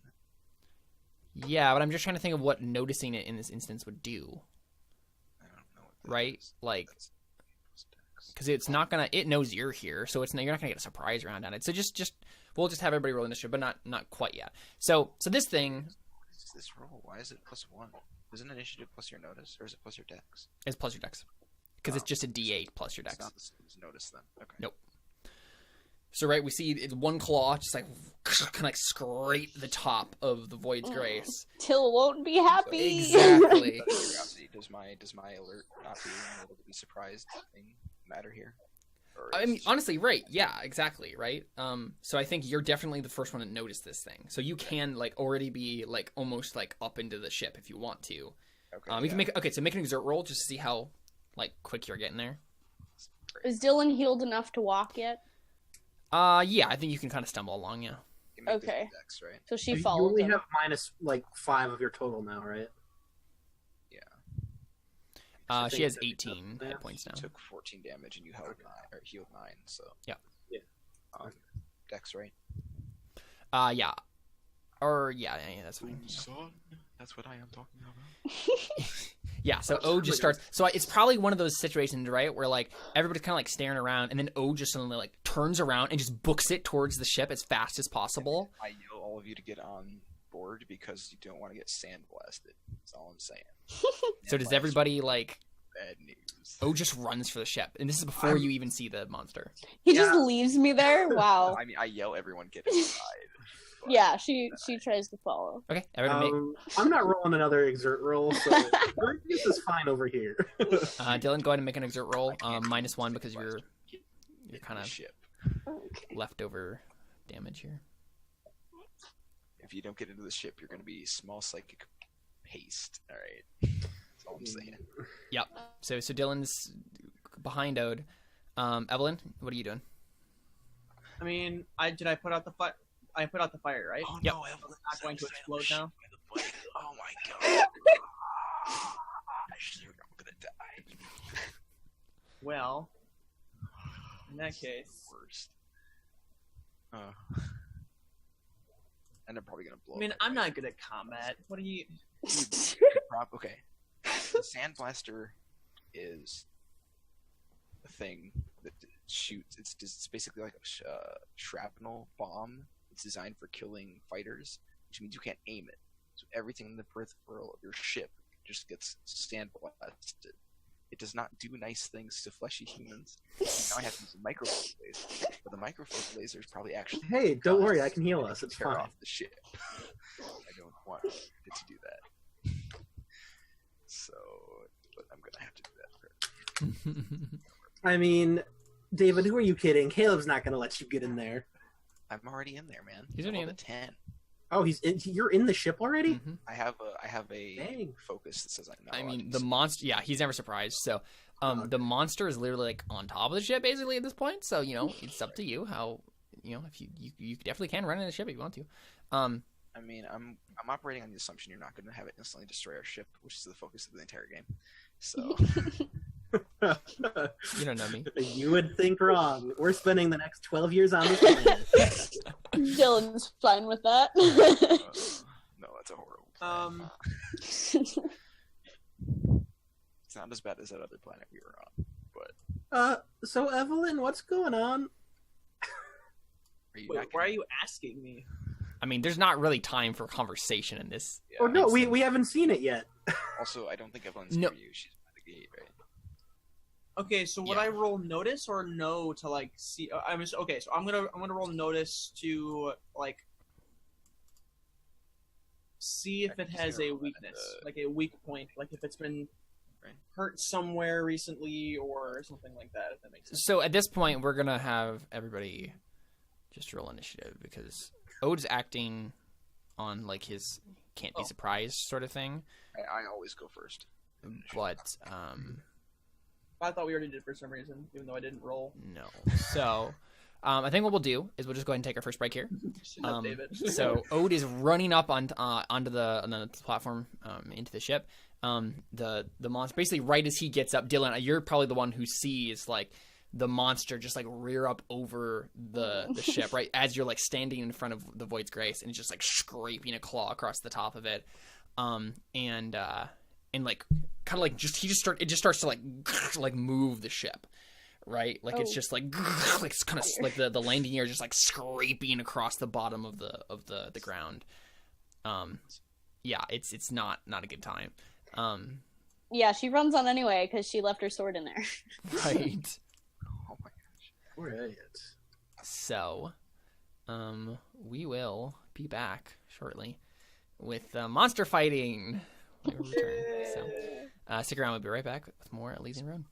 Speaker 4: it?
Speaker 1: Yeah, but I'm just trying to think of what noticing it in this instance would do.
Speaker 4: I don't know. What that
Speaker 1: Right?
Speaker 4: is.
Speaker 1: Like, because it's not gonna. It knows you're here, so you're not gonna get a surprise round on it. So we'll just have everybody roll initiative, but not quite yet. So this thing
Speaker 4: What is this roll? Why is it +1? Isn't initiative plus your notice, or is it plus your dex?
Speaker 1: is plus your dex, because it's just a D8 plus your dex.
Speaker 4: It's not the same as notice then. Okay.
Speaker 1: Nope. So we see it's one claw just kind of scrape the top of the Void's Grace.
Speaker 3: Till won't be happy.
Speaker 1: Exactly.
Speaker 4: Out of curiosity, does my alert not being able to be surprised thing matter here? Or
Speaker 1: I
Speaker 4: is
Speaker 1: mean,
Speaker 4: it-
Speaker 1: honestly, right? Yeah, exactly, right. So I think you're definitely the first one to notice this thing. So you can already be almost up into the ship if you want to.
Speaker 4: Okay.
Speaker 1: You can make an exert roll just to see how quick you're getting there.
Speaker 3: Is Dylan healed enough to walk yet?
Speaker 1: Yeah, I think you can kind of stumble along. Yeah.
Speaker 4: You make this
Speaker 3: Okay.
Speaker 4: Dex, right?
Speaker 3: So she
Speaker 5: You
Speaker 3: followed
Speaker 5: only
Speaker 3: him.
Speaker 5: have minus 5 of your total now, right? I
Speaker 1: She
Speaker 5: think
Speaker 1: has
Speaker 5: that-
Speaker 1: 18
Speaker 5: yeah.
Speaker 1: hit points now.
Speaker 4: You took 14 damage and you held 9 or healed 9. So
Speaker 1: Yeah.
Speaker 5: Yeah.
Speaker 4: Dex, right?
Speaker 1: Yeah. Or yeah, that's fine.
Speaker 4: Son, that's what I am talking about.
Speaker 1: Yeah, so O just starts. So it's probably one of those situations, right, where everybody's kind of staring around, and then O just suddenly turns around and just books it towards the ship as fast as possible.
Speaker 4: I yell all of you to get on board because you don't want to get sandblasted. That's all I'm saying.
Speaker 1: So does everybody like?
Speaker 4: Bad news.
Speaker 1: Just runs for the ship, and this is before you even see the monster.
Speaker 3: He just leaves me there. Wow.
Speaker 4: I mean, I yell, everyone get inside. But
Speaker 3: Yeah, she tries to follow.
Speaker 1: Okay, everybody.
Speaker 5: I'm not rolling another exert roll, so this is fine over here.
Speaker 1: Dylan, go ahead and make an exert roll. -1 because
Speaker 4: Get
Speaker 1: you're
Speaker 4: in
Speaker 1: kind
Speaker 4: the
Speaker 1: of
Speaker 4: ship.
Speaker 1: leftover damage here.
Speaker 4: If you don't get into the ship, you're going to be small psychic paste. All right. That's all I'm saying.
Speaker 1: Yep. So Dylan's behind Ode. Evelyn, what are you doing?
Speaker 2: I mean, I put out the fire. I put out the fire, right?
Speaker 4: Oh
Speaker 1: Yep.
Speaker 4: no, Evelyn,
Speaker 2: Not going to explode now.
Speaker 4: Oh my god. I'm gonna die.
Speaker 2: Well, in that case,
Speaker 4: Worst. And I'm probably gonna blow.
Speaker 2: I mean,
Speaker 4: up
Speaker 2: I'm
Speaker 4: my
Speaker 2: not good at combat. What are you?
Speaker 4: Okay. The sandblaster is a thing that shoots. It's basically like a shrapnel bomb. It's designed for killing fighters, which means you can't aim it. So everything in the peripheral of your ship just gets sandblasted. It does not do nice things to fleshy humans. Now I have to use a microphone laser, but the microphone laser is probably actually.
Speaker 5: Hey, don't worry, I can heal us. It's
Speaker 4: tear
Speaker 5: fine.
Speaker 4: off the ship. I don't want it to do that. So, but I'm gonna have to do that.
Speaker 5: I mean, David, who are you kidding? Caleb's not going to let you get in there.
Speaker 4: I'm already in there, man.
Speaker 1: He's
Speaker 4: I'm
Speaker 1: already in
Speaker 4: level 10.
Speaker 5: Oh, you're in the ship already?
Speaker 1: Mhm.
Speaker 4: I have a
Speaker 5: Dang.
Speaker 4: focus that says I'm not.
Speaker 1: I
Speaker 4: allowed
Speaker 1: mean,
Speaker 4: to
Speaker 1: the
Speaker 4: use
Speaker 1: monster. Yeah, he's never surprised. So, the monster is literally like on top of the ship, basically at this point. So, it's up to you how, if you definitely can run in the ship if you want to.
Speaker 4: I mean, I'm operating on the assumption you're not going to have it instantly destroy our ship, which is the focus of the entire game. So,
Speaker 1: You don't know me.
Speaker 5: You would think wrong. We're spending the next 12 years on this planet.
Speaker 3: Dylan's fine with that.
Speaker 4: no, that's a horrible plan. It's not as bad as that other planet we were on, but
Speaker 5: So Evelyn, what's going on?
Speaker 4: are you
Speaker 2: Wait,
Speaker 4: not
Speaker 2: why are
Speaker 4: gonna-
Speaker 2: you asking me?
Speaker 1: I mean, there's not really time for conversation in this.
Speaker 4: Yeah,
Speaker 5: Oh no,
Speaker 1: makes
Speaker 5: we haven't seen it yet.
Speaker 4: Also, I don't think Evelyn's
Speaker 1: No.
Speaker 4: near you. She's by the gate, right?
Speaker 2: Okay, so would
Speaker 1: Yeah.
Speaker 2: I roll notice or no to like see? Okay, so I'm gonna roll notice to like see if
Speaker 4: I
Speaker 2: it
Speaker 4: think
Speaker 2: has
Speaker 4: you're
Speaker 2: a
Speaker 4: gonna roll that
Speaker 2: weakness,
Speaker 4: into-
Speaker 2: like a weak point, like if it's been
Speaker 4: Right.
Speaker 2: hurt somewhere recently or something like that. If that makes sense.
Speaker 1: So at this point, we're gonna have everybody just roll initiative because Ode's acting on like his can't be
Speaker 2: Oh.
Speaker 1: surprised sort of thing.
Speaker 4: I always go first.
Speaker 1: But
Speaker 2: I thought we already did for some reason, even though I didn't roll.
Speaker 1: no. So I think what we'll do is we'll just go ahead and take our first break here.
Speaker 2: Shut up, David.
Speaker 1: So Ode is running up onto the platform into the ship. The monster basically right as he gets up, Dylan, you're probably the one who sees like the monster just like rear up over the ship right as you're like standing in front of the Void's Grace, and it's just like scraping a claw across the top of it, and like kind of like it just starts to like move the ship. Right, like it's just like it's kind of like the landing gear just like scraping across the bottom of the ground. Yeah, it's not a good time.
Speaker 3: Yeah, she runs on anyway because she left her sword in there.
Speaker 1: Right.
Speaker 4: Oh my gosh.
Speaker 5: Right.
Speaker 1: So, we will be back shortly with monster fighting. When we return. So, stick around. We'll be right back with more Elysian Road.